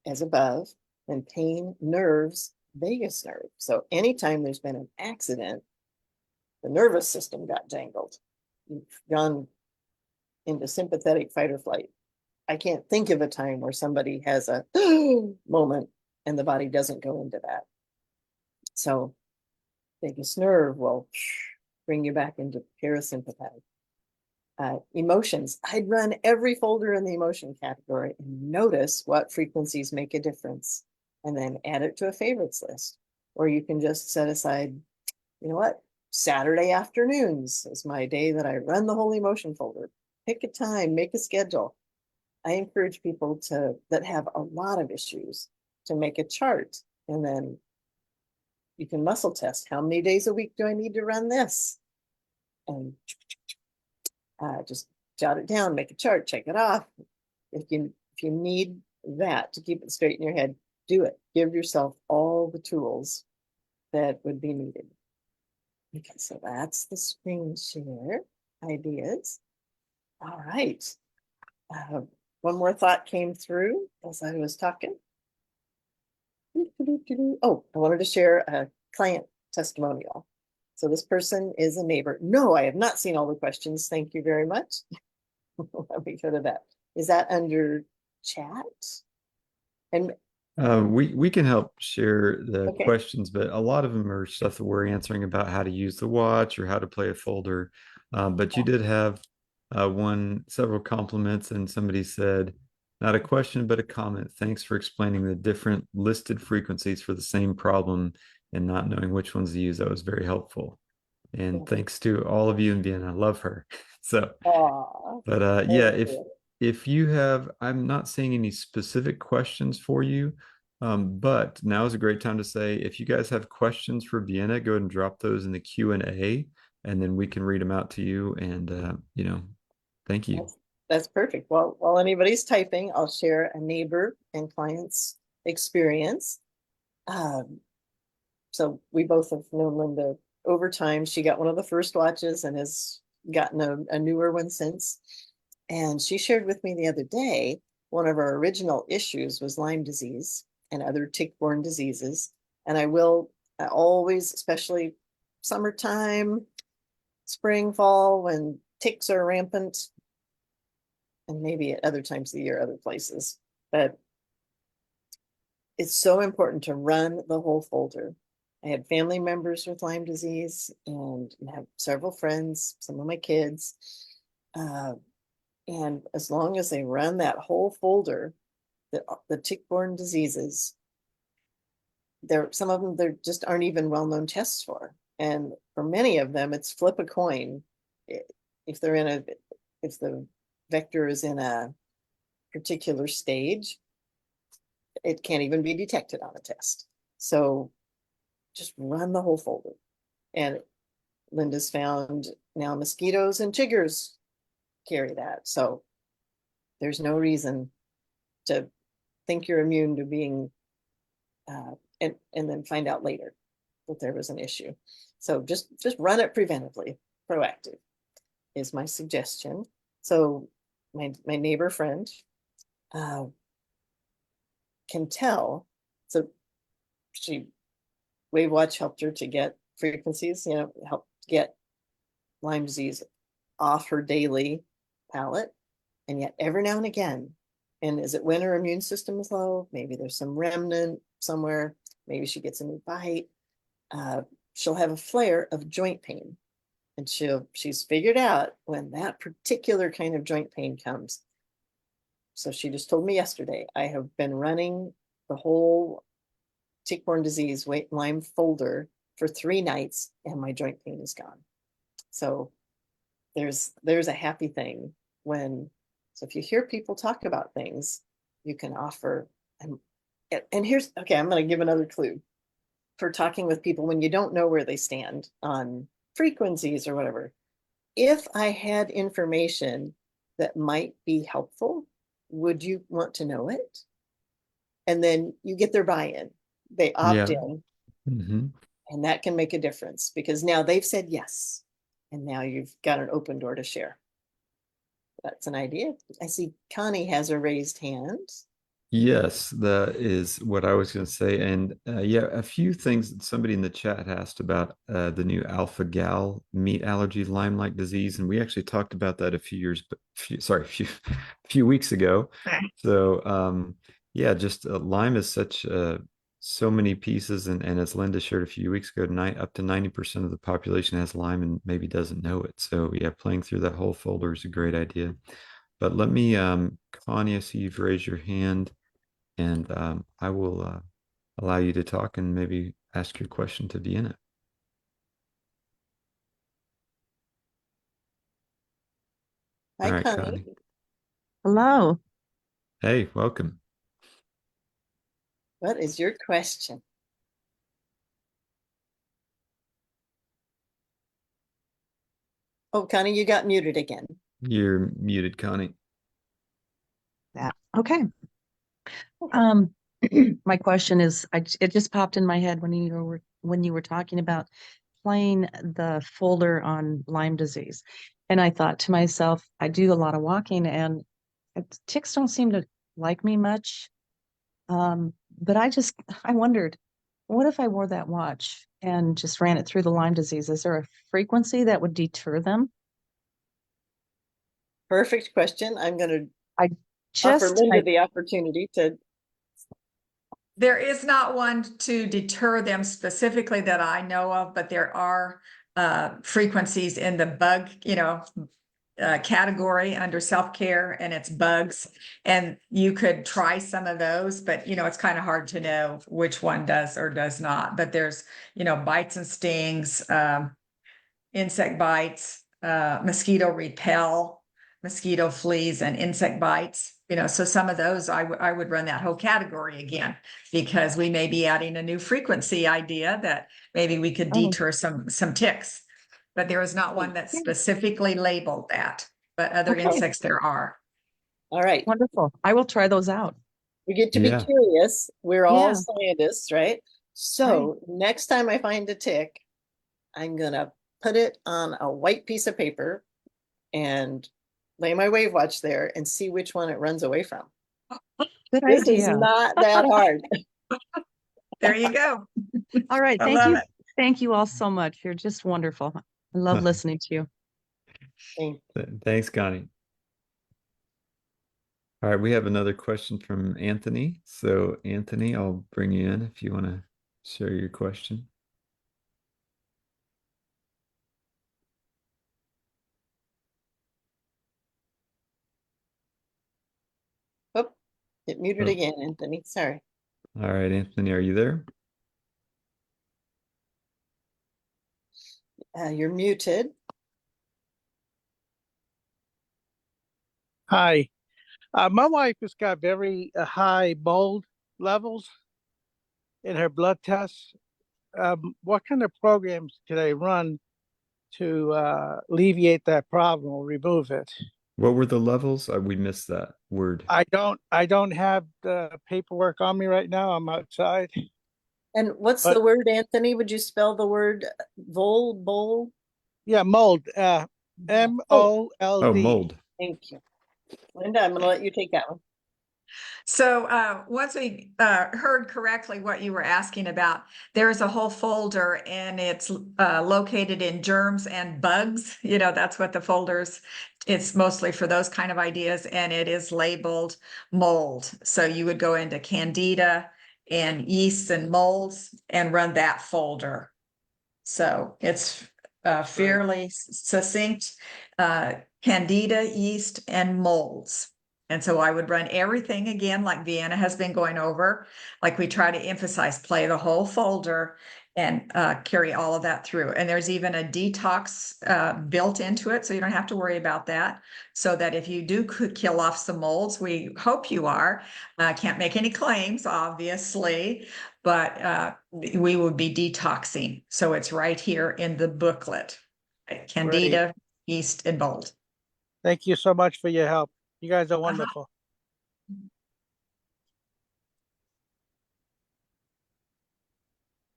Speaker 2: as above, and pain, nerves, vagus nerve. So anytime there's been an accident, the nervous system got jangled. You've gone into sympathetic fight or flight. I can't think of a time where somebody has a moment and the body doesn't go into that. So vagus nerve will bring you back into parasympathetic. Emotions. I'd run every folder in the emotion category and notice what frequencies make a difference, and then add it to a favorites list. Or you can just set aside, you know what, Saturday afternoons is my day that I run the whole emotion folder. Pick a time, make a schedule. I encourage people that have a lot of issues to make a chart, and then you can muscle test. How many days a week do I need to run this? And just jot it down, make a chart, check it off. If you need that to keep it straight in your head, do it. Give yourself all the tools that would be needed. Okay, so that's the screen share ideas. All right. One more thought came through as I was talking. Oh, I wanted to share a client testimonial. So this person is a neighbor. No, I have not seen all the questions. Thank you very much. Let me go to that. Is that under chat? And
Speaker 3: we can help share the
Speaker 2: okay.
Speaker 3: questions, but a lot of them are stuff that we're answering about how to use the watch or how to play a folder. But you did have several compliments, and somebody said, not a question, but a comment. Thanks for explaining the different listed frequencies for the same problem and not knowing which ones to use. That was very helpful. And thanks to all of you in Vienna. I love her. So, but yeah, if you have, I'm not seeing any specific questions for you, but now is a great time to say, if you guys have questions for Vienna, go ahead and drop those in the Q&A, and then we can read them out to you. And, thank you.
Speaker 2: That's perfect. Well, while anybody's typing, I'll share a neighbor and client's experience. So we both have known Linda over time. She got one of the first watches and has gotten a newer one since. And she shared with me the other day, one of our original issues was Lyme disease and other tick-borne diseases. And I always, especially summertime, spring, fall, when ticks are rampant, and maybe at other times of the year, other places. But it's so important to run the whole folder I had family members with Lyme disease and have several friends, some of my kids. And as long as they run that whole folder, the tick-borne diseases, some of them there just aren't even well-known tests for. And for many of them, it's flip a coin. If the vector is in a particular stage, it can't even be detected on a test. So just run the whole folder. And Linda's found now mosquitoes and chiggers carry that. So there's no reason to think you're immune to being, and then find out later that there was an issue. So just run it preventively. Proactive is my suggestion. So my neighbor friend can tell. So WAVwatch helped her to get frequencies, helped get Lyme disease off her daily palette. And yet every now and again, and is it when her immune system is low? Maybe there's some remnant somewhere. Maybe she gets a new bite. She'll have a flare of joint pain. And she's figured out when that particular kind of joint pain comes. So she just told me yesterday, I have been running the whole tick-borne disease Lyme folder for 3 nights and my joint pain is gone. So there's a happy thing so if you hear people talk about things, you can offer, and here's, okay, I'm going to give another clue for talking with people when you don't know where they stand on frequencies or whatever. If I had information that might be helpful, would you want to know it? And then you get their buy-in. They opt in.
Speaker 3: Mm-hmm.
Speaker 2: And that can make a difference because now they've said yes. And now you've got an open door to share. That's an idea. I see Connie has a raised hand.
Speaker 3: Yes, that is what I was going to say. And yeah, a few things that somebody in the chat asked about the new alpha-gal meat allergy Lyme-like disease. And we actually talked about that a few weeks ago. So yeah, just Lyme is so many pieces. And as Linda shared a few weeks ago, up to 90% of the population has Lyme and maybe doesn't know it. So yeah, playing through that whole folder is a great idea. But let me, Connie, I see you've raised your hand, and I will allow you to talk and maybe ask your question to Vienna.
Speaker 2: Hi,
Speaker 3: All right,
Speaker 2: Connie.
Speaker 4: Hello.
Speaker 3: Hey, welcome.
Speaker 2: What is your question? Oh, Connie, you got muted again.
Speaker 3: You're muted, Connie.
Speaker 4: Okay. My question is, it just popped in my head when you were talking about playing the folder on Lyme disease, and I thought to myself, I do a lot of walking, and ticks don't seem to like me much. But I wondered, what if I wore that watch and just ran it through the Lyme disease? Is there a frequency that would deter them?
Speaker 2: Perfect question. I'm going to
Speaker 4: I
Speaker 2: offer
Speaker 4: just
Speaker 2: Linda the opportunity to.
Speaker 1: There is not one to deter them specifically that I know of, but there are frequencies in the bug, category under self-care, and it's bugs. And you could try some of those, but it's kind of hard to know which one does or does not. But there's, bites and stings, insect bites, mosquito repel, mosquito fleas, and insect bites. So some of those I would run that whole category again, because we may be adding a new frequency idea that maybe we could deter some ticks. But there is not one that's specifically labeled that, but other insects there are.
Speaker 2: All right.
Speaker 4: Wonderful. I will try those out.
Speaker 2: We get to be curious. We're all scientists, right? So next time I find a tick, I'm going to put it on a white piece of paper and lay my WAVwatch there and see which one it runs away from.
Speaker 4: Good
Speaker 2: This
Speaker 4: idea.
Speaker 2: is not that hard.
Speaker 1: There you go.
Speaker 4: All right.
Speaker 1: I love it.
Speaker 4: Thank you all so much. You're just wonderful. I love listening to you.
Speaker 3: Thanks, Connie. All right, we have another question from Anthony. So Anthony, I'll bring you in if you want to share your question.
Speaker 2: Get muted
Speaker 3: Oh.
Speaker 2: again, Anthony. Sorry.
Speaker 3: All right, Anthony, are you there?
Speaker 2: You're muted.
Speaker 5: Hi. My wife has got very high mold levels in her blood tests. What kind of programs can I run to alleviate that problem or remove it?
Speaker 3: What were the levels? We missed that word.
Speaker 5: I don't have the paperwork on me right now. I'm outside.
Speaker 2: And what's
Speaker 5: But
Speaker 2: the word, Anthony? Would you spell the word bowl?
Speaker 5: yeah, mold.
Speaker 2: Oh,
Speaker 3: Oh,
Speaker 5: MOLD.
Speaker 3: mold.
Speaker 2: thank you. Linda, I'm gonna let you take that one.
Speaker 1: So once we heard correctly what you were asking about, there's a whole folder and it's located in germs and bugs. You know, that's what the folder's, it's mostly for those kind of ideas, and it is labeled mold. So you would go into Candida and yeasts and molds and run that folder. So it's fairly succinct, Candida, yeast, and molds. And so I would run everything again, like Vienna has been going over. Like we try to emphasize, play the whole folder and carry all of that through. And there's even a detox built into it, so you don't have to worry about that. So that if you do could kill off some molds, we hope you are. Can't make any claims, obviously, but we would be detoxing. So it's right here in the booklet. Candida, yeast, and mold.
Speaker 5: Thank you so much for your help. You guys are wonderful.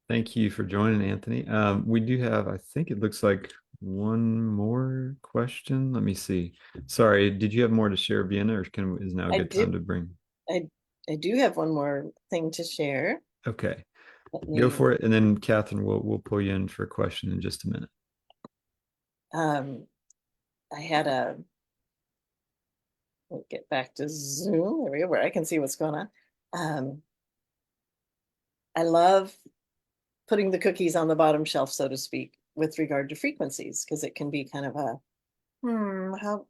Speaker 3: Thank you for joining, Anthony. We do have, I think it looks like one more question. Let me see. Sorry, did you have more to share, Vienna, or is now a good time to bring?
Speaker 2: I do have one more thing to share.
Speaker 3: Okay, go for it. And then Catherine, we'll pull you in for a question in just a minute.
Speaker 2: I had we'll get back to Zoom. There we go, where I can see what's going on. I love putting the cookies on the bottom shelf, so to speak, with regard to frequencies, because it can be kind of a,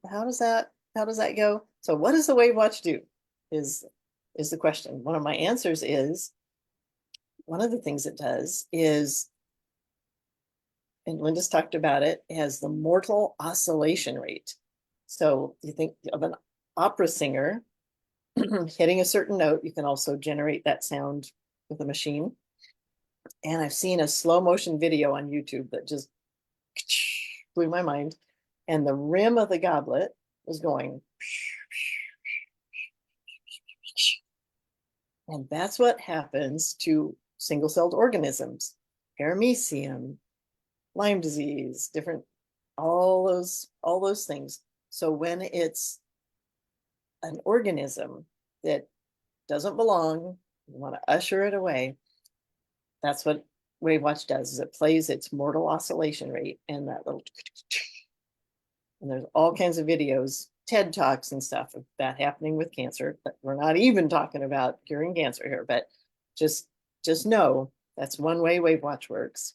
Speaker 2: how does that go? So what does the WAVwatch do is the question. One of my answers is, one of the things it does is, and Linda's talked about it, has the mortal oscillation rate. So you think of an opera singer hitting a certain note, you can also generate that sound with a machine. And I've seen a slow motion video on YouTube that just blew my mind. And the rim of the goblet was going. And that's what happens to single-celled organisms, paramecium, Lyme disease, different, all those things. So when it's an organism that doesn't belong, you want to usher it away, that's what WAVwatch does, is it plays its mortal oscillation rate and that little, and there's all kinds of videos, TED Talks and stuff of that happening with cancer, but we're not even talking about curing cancer here, but just know that's one way WAVwatch works.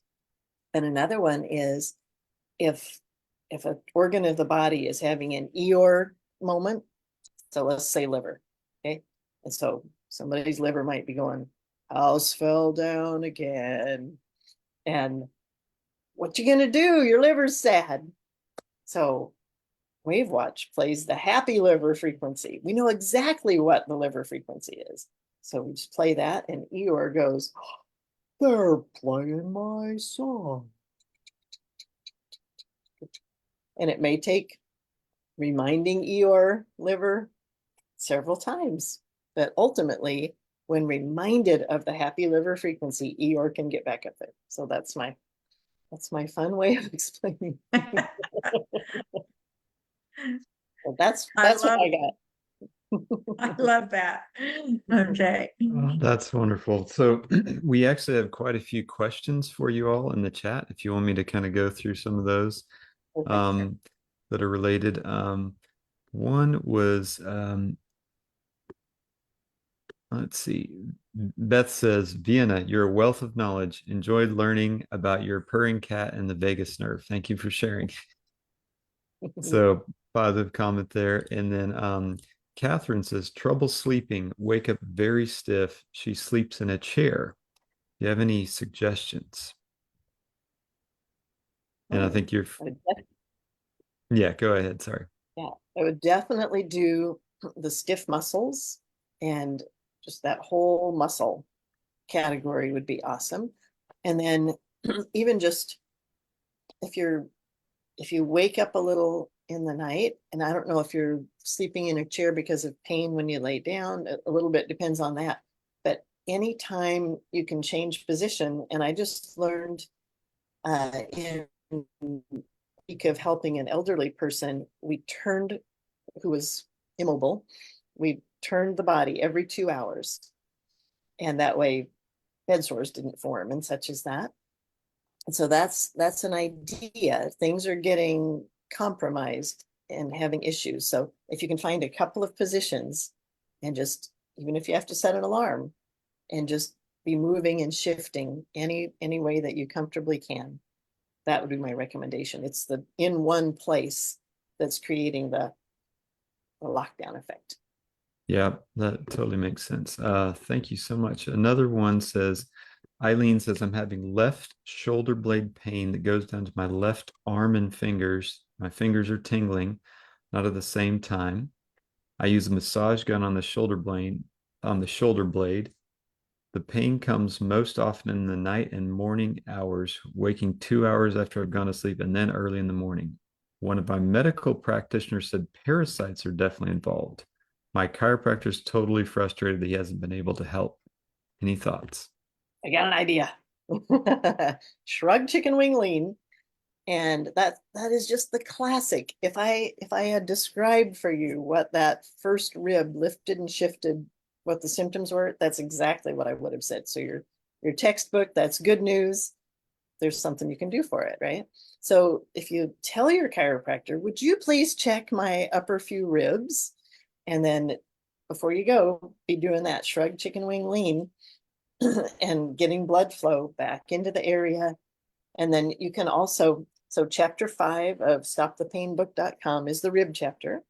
Speaker 2: And another one is if an organ of the body is having an Eeyore moment, so let's say liver, okay? And so somebody's liver might be going, house fell down again. And what you gonna do? Your liver's sad. So WAVwatch plays the happy liver frequency. We know exactly what the liver frequency is. So we just play that and Eeyore goes, they're playing my song. And it may take reminding Eeyore liver several times, but ultimately, when reminded of the happy liver frequency, Eeyore can get back up there. So that's my fun way of explaining. Well, that's what I got.
Speaker 1: I love that. Okay.
Speaker 3: That's wonderful. So we actually have quite a few questions for you all in the chat. If you want me to kind of go through some of those that are related. One was, let's see. Beth says, Vienna, you're a wealth of knowledge. Enjoyed learning about your purring cat and the vagus nerve. Thank you for sharing. So positive comment there. And then Catherine says, trouble sleeping, wake up very stiff. She sleeps in a chair. Do you have any suggestions? And I think you're,
Speaker 2: I would
Speaker 3: yeah, go ahead. Sorry.
Speaker 2: Yeah, I would definitely do the stiff muscles, and just that whole muscle category would be awesome. And then even just if you wake up a little in the night, and I don't know if you're sleeping in a chair because of pain when you lay down, a little bit depends on that. But anytime you can change position, and I just learned in week of helping an elderly person, who was immobile, we turned the body every 2 hours. And that way bed sores didn't form and such as that. And so that's an idea. Things are getting compromised and having issues. So if you can find a couple of positions, and just, even if you have to set an alarm, and just be moving and shifting any way that you comfortably can, that would be my recommendation. It's the in one place that's creating the lockdown effect.
Speaker 3: Yeah, that totally makes sense. Thank you so much. Another one says, Eileen says, I'm having left shoulder blade pain that goes down to my left arm and fingers. My fingers are tingling, not at the same time. I use a massage gun on the shoulder blade, The pain comes most often in the night and morning hours, waking 2 hours after I've gone to sleep, and then early in the morning. One of my medical practitioners said parasites are definitely involved. My chiropractor is totally frustrated that he hasn't been able to help. Any thoughts?
Speaker 2: I got an idea. Shrug, chicken wing, lean. And that is just the classic. If I had described for you what that first rib lifted and shifted, what the symptoms were, that's exactly what I would have said. So your textbook, that's good news. There's something you can do for it, right? So if you tell your chiropractor, would you please check my upper few ribs? And then before you go, be doing that shrug, chicken wing, lean, and getting blood flow back into the area. And then you can also, so chapter 5 of stopthepainbook.com is the rib chapter.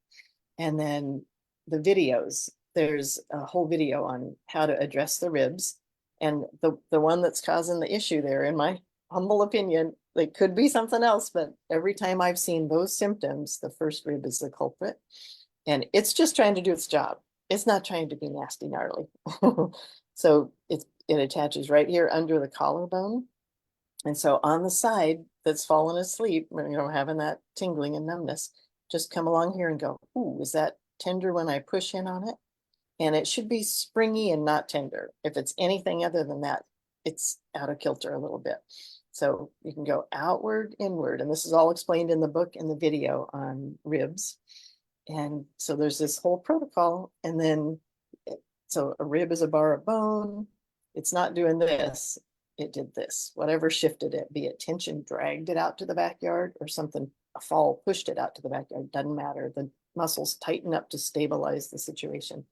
Speaker 2: And then the videos, there's a whole video on how to address the ribs. And the one that's causing the issue there, in my humble opinion, it could be something else, but every time I've seen those symptoms, the first rib is the culprit. And it's just trying to do its job. It's not trying to be nasty, gnarly. So it attaches right here under the collarbone. And so on the side that's fallen asleep, having that tingling and numbness, just come along here and go, ooh, is that tender when I push in on it? And it should be springy and not tender. If it's anything other than that, it's out of kilter a little bit. So you can go outward, inward, and this is all explained in the book and the video on ribs. And so there's this whole protocol. And then, so a rib is a bar of bone. It's not doing this. It did this. Whatever shifted it, be it tension dragged it out to the backyard, or something, a fall pushed it out to the backyard, doesn't matter. The muscles tighten up to stabilize the situation.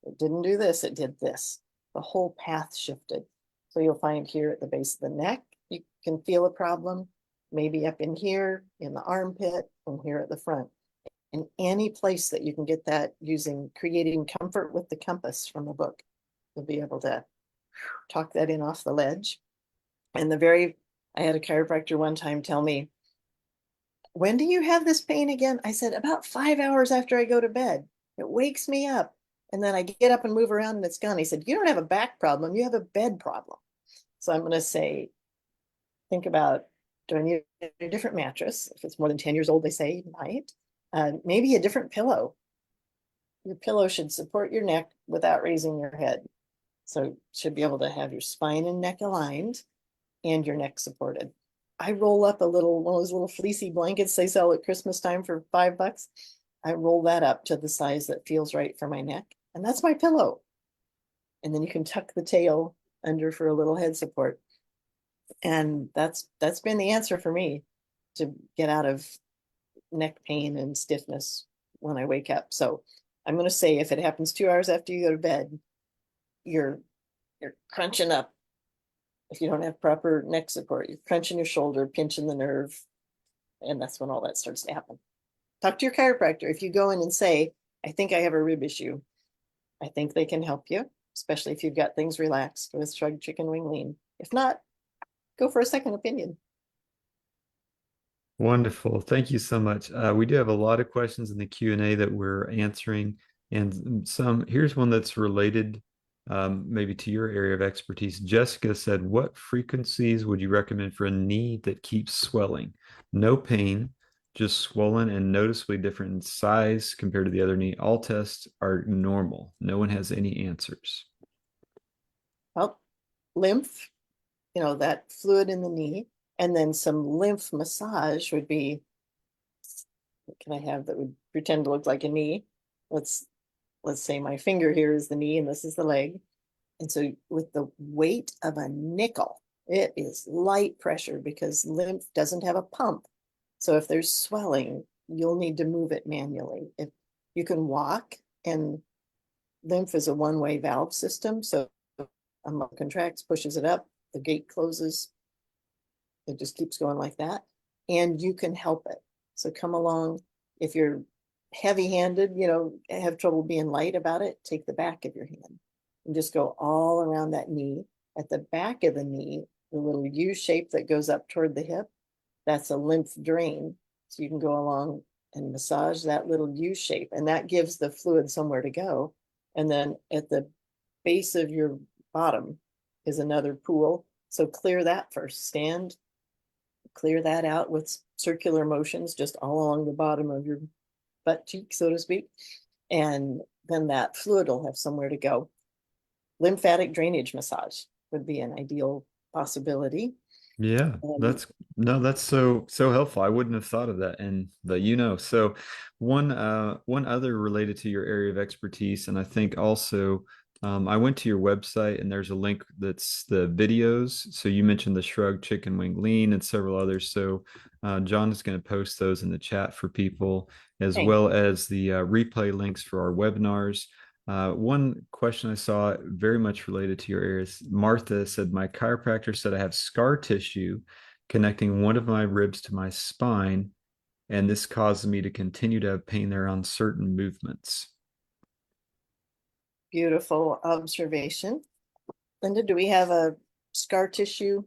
Speaker 2: It didn't do this, it did this. The whole path shifted. So you'll find here at the base of the neck, you can feel a problem, maybe up in here, in the armpit, and here at the front. In any place that you can get that, using creating comfort with the compass from the book, you'll be able to talk that in off the ledge. And I had a chiropractor one time tell me, when do you have this pain again? I said, about 5 hours after I go to bed. It wakes me up. And then I get up and move around and it's gone. He said, you don't have a back problem, you have a bed problem. So I'm going to say, think about, do I need a different mattress? If it's more than 10 years old, they say you might. Maybe a different pillow. Your pillow should support your neck without raising your head. So you should be able to have your spine and neck aligned and your neck supported. I roll up one of those little fleecy blankets they sell at Christmas time for $5. I roll that up to the size that feels right for my neck. And that's my pillow. And then you can tuck the tail under for a little head support. And that's been the answer for me to get out of neck pain and stiffness when I wake up. So I'm going to say, if it happens 2 hours after you go to bed, you're crunching up. If you don't have proper neck support, you're crunching your shoulder, pinching the nerve. And that's when all that starts to happen. Talk to your chiropractor. If you go in and say, I think I have a rib issue. I think they can help you, especially if you've got things relaxed with Shrug Chicken Wing Lean. If not, go for a second opinion.
Speaker 3: Wonderful. Thank you so much. We do have a lot of questions in the Q&A that we're answering, and here's one that's related maybe to your area of expertise. Jessica said, what frequencies would you recommend for a knee that keeps swelling? No pain, just swollen and noticeably different in size compared to the other knee. All tests are normal. No one has any answers.
Speaker 2: Well, lymph, that fluid in the knee, and then some lymph massage would be, what can I have that would pretend to look like a knee? Let's say my finger here is the knee and this is the leg. And so with the weight of a nickel, it is light pressure because lymph doesn't have a pump. So if there's swelling, you'll need to move it manually. If you can walk, and lymph is a one-way valve system. So a muscle contracts, pushes it up, the gate closes. It just keeps going like that. And you can help it. So come along. If you're heavy-handed, have trouble being light about it, take the back of your hand and just go all around that knee. At the back of the knee, the little U shape that goes up toward the hip, that's a lymph drain. So you can go along and massage that little U shape, and that gives the fluid somewhere to go. And then at the base of your bottom is another pool. So clear that first. Stand, clear that out with circular motions just all along the bottom of your butt cheek, so to speak. And then that fluid will have somewhere to go. Lymphatic drainage massage would be an ideal possibility.
Speaker 3: Yeah, that's so helpful. I wouldn't have thought of that, but so one other related to your area of expertise, and I think also I went to your website and there's a link that's the videos. So you mentioned the Shrug Chicken Wing Lean and several others. So John is going to post those in the chat for people, as well as the replay links for our webinars. One question I saw very much related to your areas. Martha said, my chiropractor said I have scar tissue connecting one of my ribs to my spine, and this causes me to continue to have pain there on certain movements.
Speaker 2: Beautiful observation. Linda, do we have a scar tissue?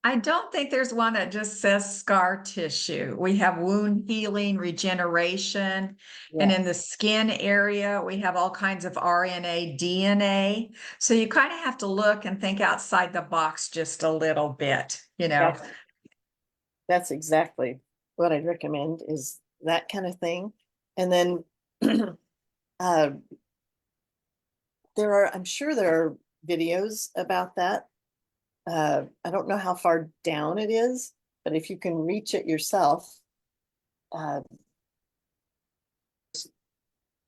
Speaker 1: I don't think there's one that just says scar tissue. We have wound healing, regeneration, and in the skin area, we have all kinds of RNA, DNA. So you kind of have to look and think outside the box just a little bit,
Speaker 2: That's exactly what I'd recommend, is that kind of thing. And then I'm sure there are videos about that. I don't know how far down it is, but if you can reach it yourself,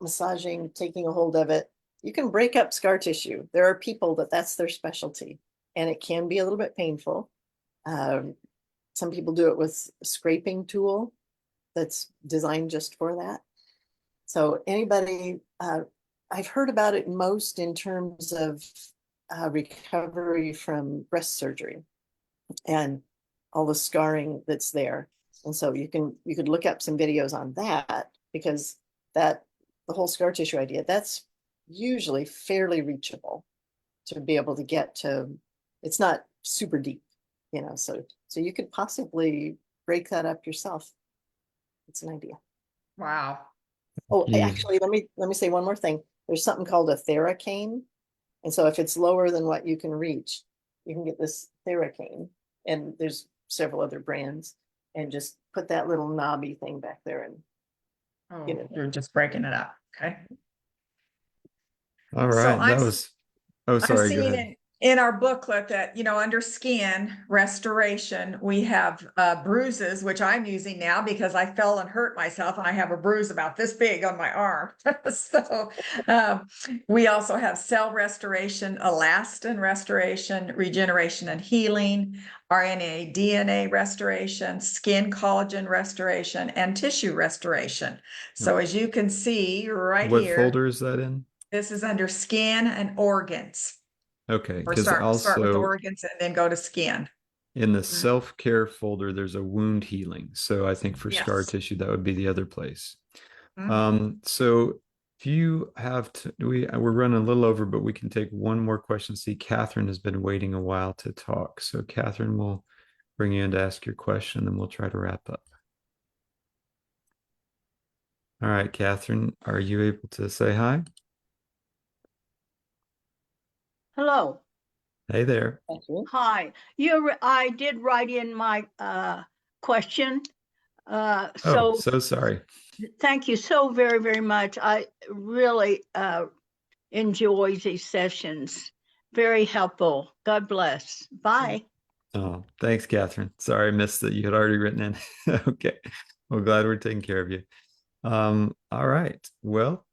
Speaker 2: massaging, taking a hold of it, you can break up scar tissue. There are people that's their specialty, and it can be a little bit painful. Some people do it with a scraping tool that's designed just for that. So anybody, I've heard about it most in terms of recovery from breast surgery and all the scarring that's there. And so you could look up some videos on that, because the whole scar tissue idea, that's usually fairly reachable to be able to get to. It's not super deep, so you could possibly break that up yourself. It's an idea.
Speaker 1: Wow.
Speaker 2: Oh, actually, let me say one more thing. There's something called a Theracane. And so if it's lower than what you can reach, you can get this Theracane, and there's several other brands, and just put that little knobby thing back there and
Speaker 1: you're just breaking it up. Okay.
Speaker 3: All right.
Speaker 1: So
Speaker 3: sorry, go ahead.
Speaker 1: In our booklet that, under skin restoration, we have bruises, which I'm using now because I fell and hurt myself, and I have a bruise about this big on my arm. So we also have cell restoration, elastin restoration, regeneration and healing, RNA, DNA restoration, skin collagen restoration, and tissue restoration. So as you can see right here.
Speaker 3: What folder is that in?
Speaker 1: This is under skin and organs.
Speaker 3: Okay,
Speaker 1: Or
Speaker 3: because
Speaker 1: start with organs and then go to skin.
Speaker 3: In the self-care folder, there's a wound healing. So I think for scar tissue, that would be the other place. So if you have to, we're running a little over, but we can take one more question. See, Catherine has been waiting a while to talk. So Catherine will bring you in to ask your question, and we'll try to wrap up. All right, Catherine, are you able to say hi?
Speaker 6: Hello.
Speaker 3: Hey there.
Speaker 6: Hi. I did write in my question.
Speaker 3: Oh,
Speaker 6: So
Speaker 3: so sorry.
Speaker 6: thank you so very, very much. I really enjoy these sessions. Very helpful. God bless. Bye.
Speaker 3: Oh, thanks, Catherine. Sorry I missed that you had already written in. Okay. Well, glad we're taking care of you. All right. Well,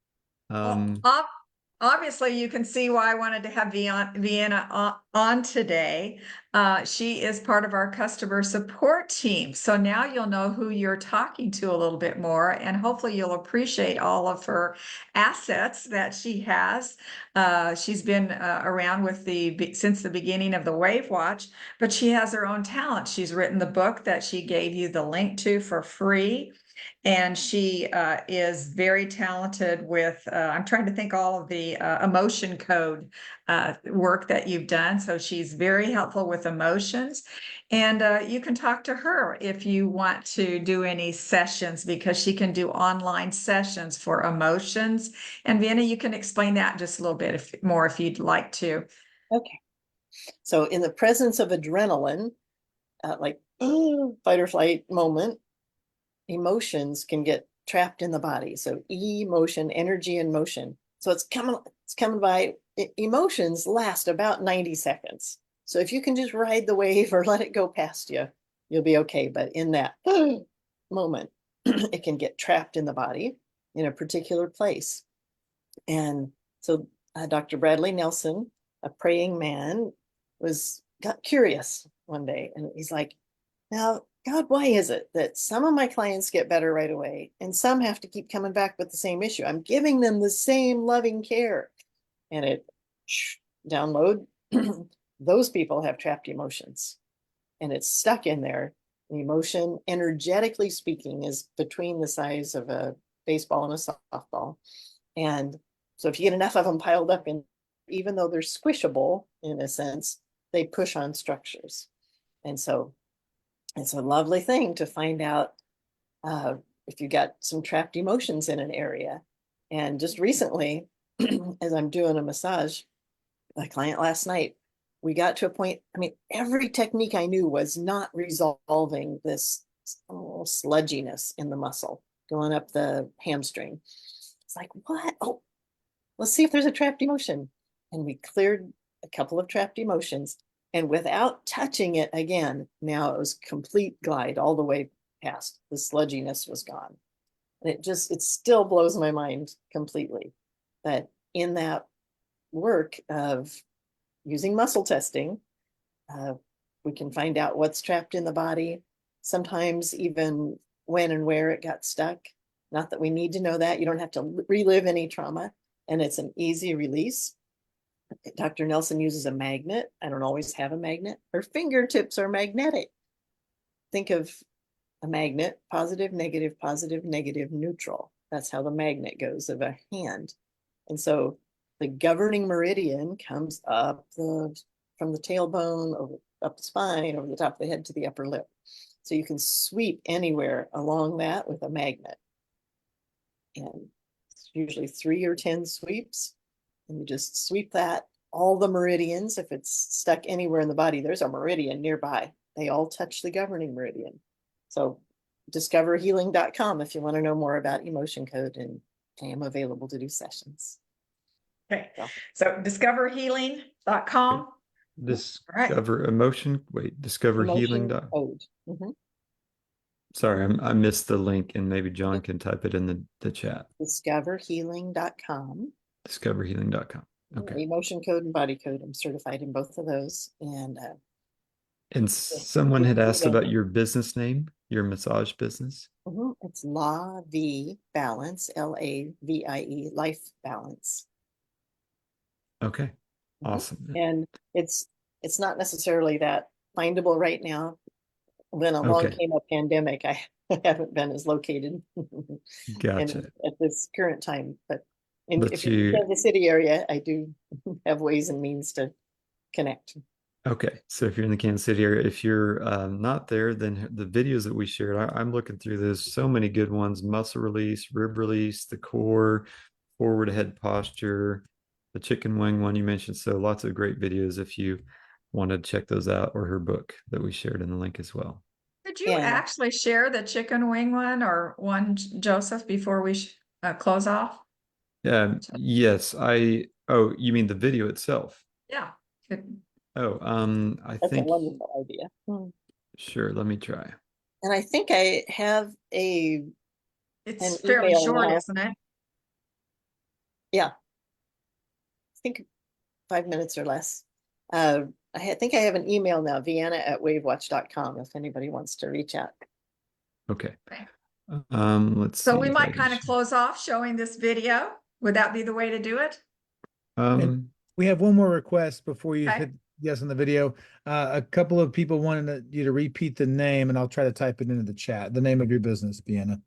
Speaker 1: Obviously, you can see why I wanted to have Vienna on today. She is part of our customer support team. So now you'll know who you're talking to a little bit more, and hopefully you'll appreciate all of her assets that she has. She's been around since the beginning of the WAVwatch, but she has her own talent. She's written the book that she gave you the link to for free. And she is very talented with, I'm trying to think all of the emotion code work that you've done. So she's very helpful with emotions. And you can talk to her if you want to do any sessions, because she can do online sessions for emotions. And Vienna, you can explain that just a little bit more if you'd like to.
Speaker 2: Okay. So in the presence of adrenaline, like fight or flight moment, emotions can get trapped in the body. So emotion, energy and motion. So it's coming by. Emotions last about 90 seconds. So if you can just ride the wave or let it go past you, you'll be okay. But in that moment, it can get trapped in the body in a particular place. And so Dr. Bradley Nelson, a praying man, got curious one day, and he's like, now, God, why is it that some of my clients get better right away and some have to keep coming back with the same issue? I'm giving them the same loving care. And it download, those people have trapped emotions, and it's stuck in there. The emotion, energetically speaking, is between the size of a baseball and a softball. And so if you get enough of them piled up in, even though they're squishable in a sense, they push on structures. And so it's a lovely thing to find out if you got some trapped emotions in an area. And just recently, as I'm doing a massage, a client last night, we got to a point, I mean, every technique I knew was not resolving this sludginess in the muscle going up the hamstring. It's like, what? Oh, let's see if there's a trapped emotion. And we cleared a couple of trapped emotions. And without touching it again, now it was complete glide all the way past. The sludginess was gone. And it still blows my mind completely that in that work of using muscle testing, we can find out what's trapped in the body, sometimes even when and where it got stuck. Not that we need to know that. You don't have to relive any trauma, and it's an easy release. Dr. Nelson uses a magnet. I don't always have a magnet. Her fingertips are magnetic. Think of a magnet, positive, negative, neutral. That's how the magnet goes of a hand. And so the governing meridian comes up from the tailbone, up the spine, over the top of the head to the upper lip. So you can sweep anywhere along that with a magnet. And it's usually 3 or 10 sweeps. And you just sweep that, all the meridians. If it's stuck anywhere in the body, there's a meridian nearby. They all touch the governing meridian. So discoverhealing.com if you want to know more about emotion code, and I am available to do sessions.
Speaker 1: Okay, so discoverhealing.com.
Speaker 3: Discover emotion. Wait, discover healing.
Speaker 2: Code.
Speaker 3: Sorry, I missed the link, and maybe John can type it in the chat.
Speaker 2: Discoverhealing.com.
Speaker 3: Discoverhealing.com. Okay.
Speaker 2: Emotion code and body code. I'm certified in both of those.
Speaker 3: And someone had asked about your business name, your massage business.
Speaker 2: It's LAVie Balance, LAVIE, Life Balance.
Speaker 3: Okay, awesome.
Speaker 2: And it's not necessarily that findable right now. when along
Speaker 3: Okay.
Speaker 2: came a pandemic, I haven't been as located
Speaker 3: Gotcha.
Speaker 2: at this current time, but
Speaker 3: But
Speaker 2: if you're in the
Speaker 3: you,
Speaker 2: Kansas City area, I do have ways and means to connect.
Speaker 3: okay. So if you're in the Kansas City area, if you're not there, then the videos that we shared, I'm looking through this, so many good ones, muscle release, rib release, the core, forward head posture, the chicken wing one you mentioned. So lots of great videos if you want to check those out, or her book that we shared in the link as well.
Speaker 1: Could you
Speaker 2: And
Speaker 1: actually share the chicken wing one or one, Joseph, before we close off?
Speaker 3: Yeah, yes, oh, you mean the video itself?
Speaker 1: Yeah.
Speaker 3: Oh, I
Speaker 2: that's a
Speaker 3: think,
Speaker 2: wonderful idea.
Speaker 3: sure, let me try.
Speaker 2: And I think I have an
Speaker 1: It's fairly
Speaker 2: email
Speaker 1: short,
Speaker 2: now.
Speaker 1: isn't it?
Speaker 2: Yeah, I think 5 minutes or less. I think I have an email now, Vienna@WAVwatch.com, if anybody wants to reach out.
Speaker 3: Okay. Let's see.
Speaker 1: So we
Speaker 3: if I
Speaker 1: might
Speaker 3: can
Speaker 1: kind of close off showing this video. Would that be the way to do it?
Speaker 7: We have one more request before you
Speaker 1: Okay.
Speaker 7: hit yes on the video. A couple of people wanted you to repeat the name, and I'll try to type it into the chat. The name of your business, Vienna.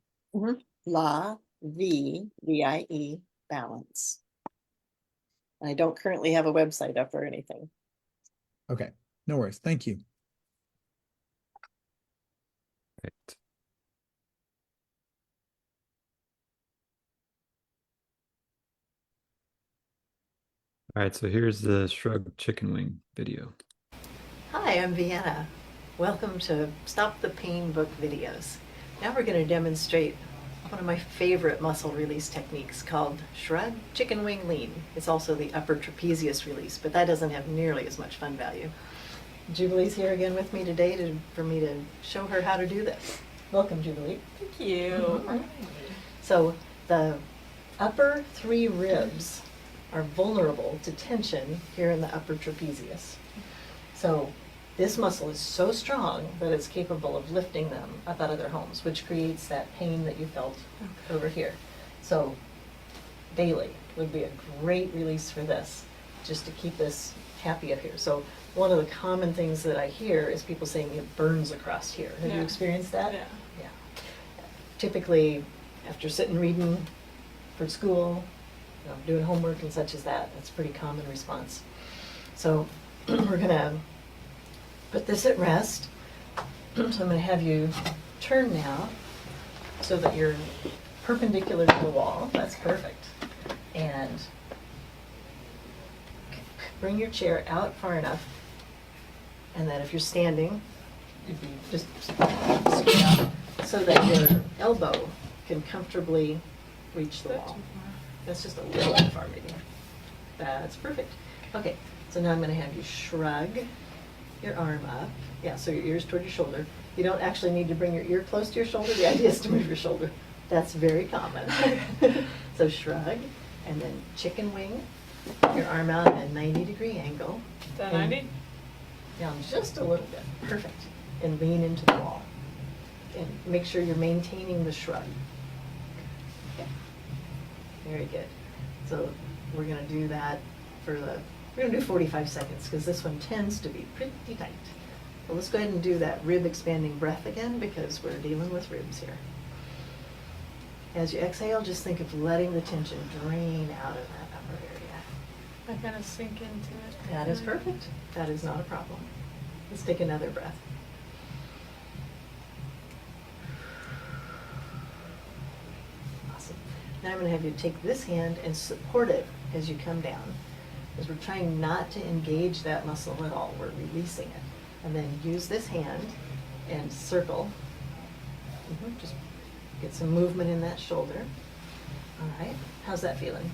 Speaker 2: La VIE Balance. And I don't currently have a website up or anything.
Speaker 7: Okay, no worries. Thank you.
Speaker 3: Right. All right, so here's the shrug chicken wing video.
Speaker 2: Hi, I'm Vienna. Welcome to Stop the Pain Book videos. Now we're going to demonstrate one of my favorite muscle release techniques called Shrug Chicken Wing Lean. It's also the upper trapezius release, but that doesn't have nearly as much fun value. Jubilee's here again with me today for me to show her how to do this. Welcome, Jubilee.
Speaker 8: Thank you.
Speaker 2: So the upper 3 ribs are vulnerable to tension here in the upper trapezius. So this muscle is so strong that it's capable of lifting them up out of their homes, which creates that pain that you felt over here. So daily would be a great release for this, just to keep this happy up here. So one of the common things that I hear is people saying it burns across here. Have you
Speaker 8: Yeah.
Speaker 2: experienced that?
Speaker 8: Yeah.
Speaker 2: Yeah. Typically, after sitting reading for school, doing homework and such as that, that's a pretty common response. So we're gonna put this at rest. So I'm gonna have you turn now so that you're perpendicular to the wall. That's perfect. And bring your chair out far enough, and then if you're standing, you'd be just scoot out so that your elbow can comfortably reach the wall. That's just a little too far, maybe. That's perfect. Okay, so now I'm going to have you shrug your arm up. Yeah, so your ears toward your shoulder. You don't actually need to bring your ear close to your shoulder. The idea is to move your shoulder. That's very common. So shrug, and then chicken wing. Your arm out at a 90-degree angle.
Speaker 8: Is that
Speaker 2: And
Speaker 8: 90?
Speaker 2: down just a little bit. Perfect. And lean into the wall. And make sure you're maintaining the shrug. Okay. Very good. So we're going to do that we're going to do 45 seconds because this one tends to be pretty tight. So let's go ahead and do that rib expanding breath again because we're dealing with ribs here. As you exhale, just think of letting the tension drain out of that upper area.
Speaker 8: I'm gonna sink into it.
Speaker 2: That is perfect. That is not a problem. Let's take another breath. Awesome. Now I'm going to have you take this hand and support it as you come down, because we're trying not to engage that muscle at all. We're releasing it. And then use this hand and circle. Just get some movement in that shoulder. All right. How's that feeling?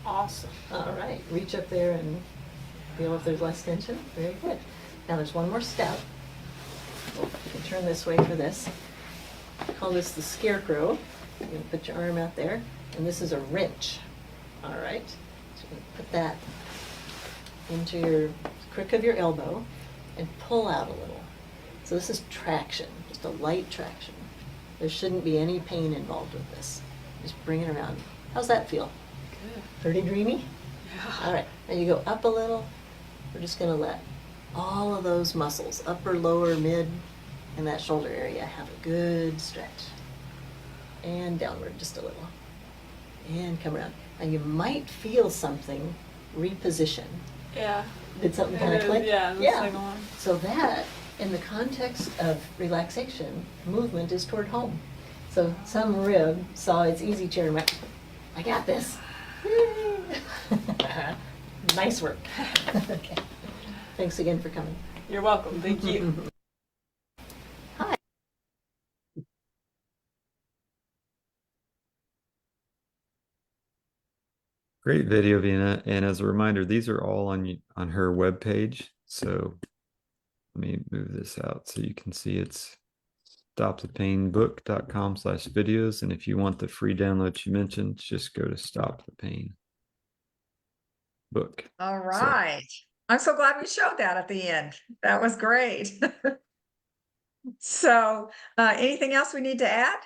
Speaker 8: Awesome.
Speaker 2: All right, reach up there and feel if there's less tension. Very good. Now there's one more step. You can turn this way for this. Call this the scarecrow. You're going to put your arm out there, and this is a wrench. All right, so you're going to put that into your crook of your elbow and pull out a little. So this is traction, just a light traction. There shouldn't be any pain involved with this. Just bring it around. How's that feel?
Speaker 8: Good.
Speaker 2: Pretty dreamy?
Speaker 8: Yeah.
Speaker 2: All right, now you go up a little. We're just going to let all of those muscles, upper, lower, mid, in that shoulder area. Have a good stretch. And downward just a little. And come around. And you might feel something reposition.
Speaker 8: Yeah.
Speaker 2: Did something
Speaker 8: It
Speaker 2: kind of
Speaker 8: is,
Speaker 2: click?
Speaker 8: yeah, the
Speaker 2: Yeah.
Speaker 8: second one.
Speaker 2: So that, in the context of relaxation, movement is toward home. So some rib saw its easy chair and went, I got this. Nice work. Okay. Thanks again for coming.
Speaker 8: You're welcome. Thank you.
Speaker 3: Great video, Vienna. And as a reminder, these are all on her webpage. So let me move this out so you can see it's stopthepainbook.com/videos. And if you want the free download she mentioned, just go to Stop the Pain Book.
Speaker 1: All right. I'm so glad we showed that at the end. That was great. So, anything else we need to add?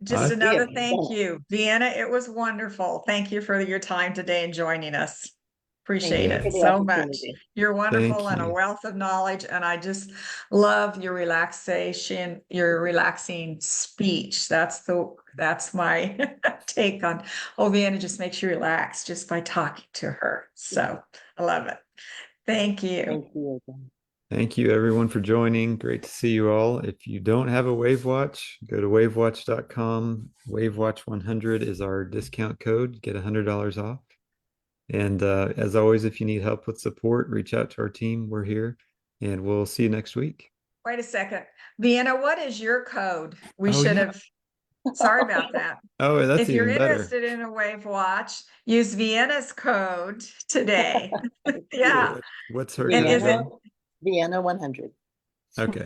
Speaker 1: Just
Speaker 3: I-
Speaker 1: another
Speaker 2: Yeah.
Speaker 1: thank you. Vienna, it was wonderful. Thank you for your time today and joining us. Appreciate
Speaker 2: you
Speaker 1: it
Speaker 2: for the
Speaker 1: so much.
Speaker 2: opportunity.
Speaker 1: You're wonderful
Speaker 3: Thank
Speaker 1: and a
Speaker 3: you.
Speaker 1: wealth of knowledge. And I just love your relaxation, your relaxing speech. That's my take on, oh, Vienna just makes you relax just by talking to her. So I love it. Thank you.
Speaker 2: Thank you again.
Speaker 3: Thank you everyone for joining. Great to see you all. If you don't have a WAVwatch, go to WAVwatch.com. WAVwatch 100 is our discount code. Get $100 off. And as always, if you need help with support, reach out to our team. We're here, and we'll see you next week.
Speaker 1: Wait a second. Vienna, what is your code? We
Speaker 3: Oh,
Speaker 1: should
Speaker 3: yeah.
Speaker 1: have, sorry about that.
Speaker 3: Oh, that's
Speaker 1: If you're
Speaker 3: even better.
Speaker 1: interested in a WAVwatch, use Vienna's code today. Yeah.
Speaker 3: What's her
Speaker 1: And
Speaker 3: code?
Speaker 1: is it,
Speaker 3: John?
Speaker 2: Vienna 100.
Speaker 3: Okay.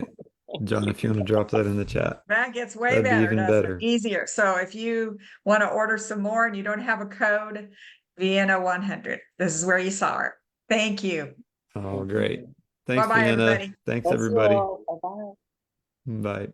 Speaker 3: John, if you want to drop that in the chat.
Speaker 1: that gets way
Speaker 3: That'd be
Speaker 1: better,
Speaker 3: even
Speaker 1: doesn't
Speaker 3: better.
Speaker 1: it? Easier. So if you want to order some more and you don't have a code, Vienna 100. This is where you saw her. Thank you.
Speaker 3: Oh, great. Thanks,
Speaker 1: Bye-bye,
Speaker 3: Vienna.
Speaker 1: everybody.
Speaker 3: Thanks,
Speaker 2: That's
Speaker 3: everybody.
Speaker 2: all. Bye-bye.
Speaker 3: Bye.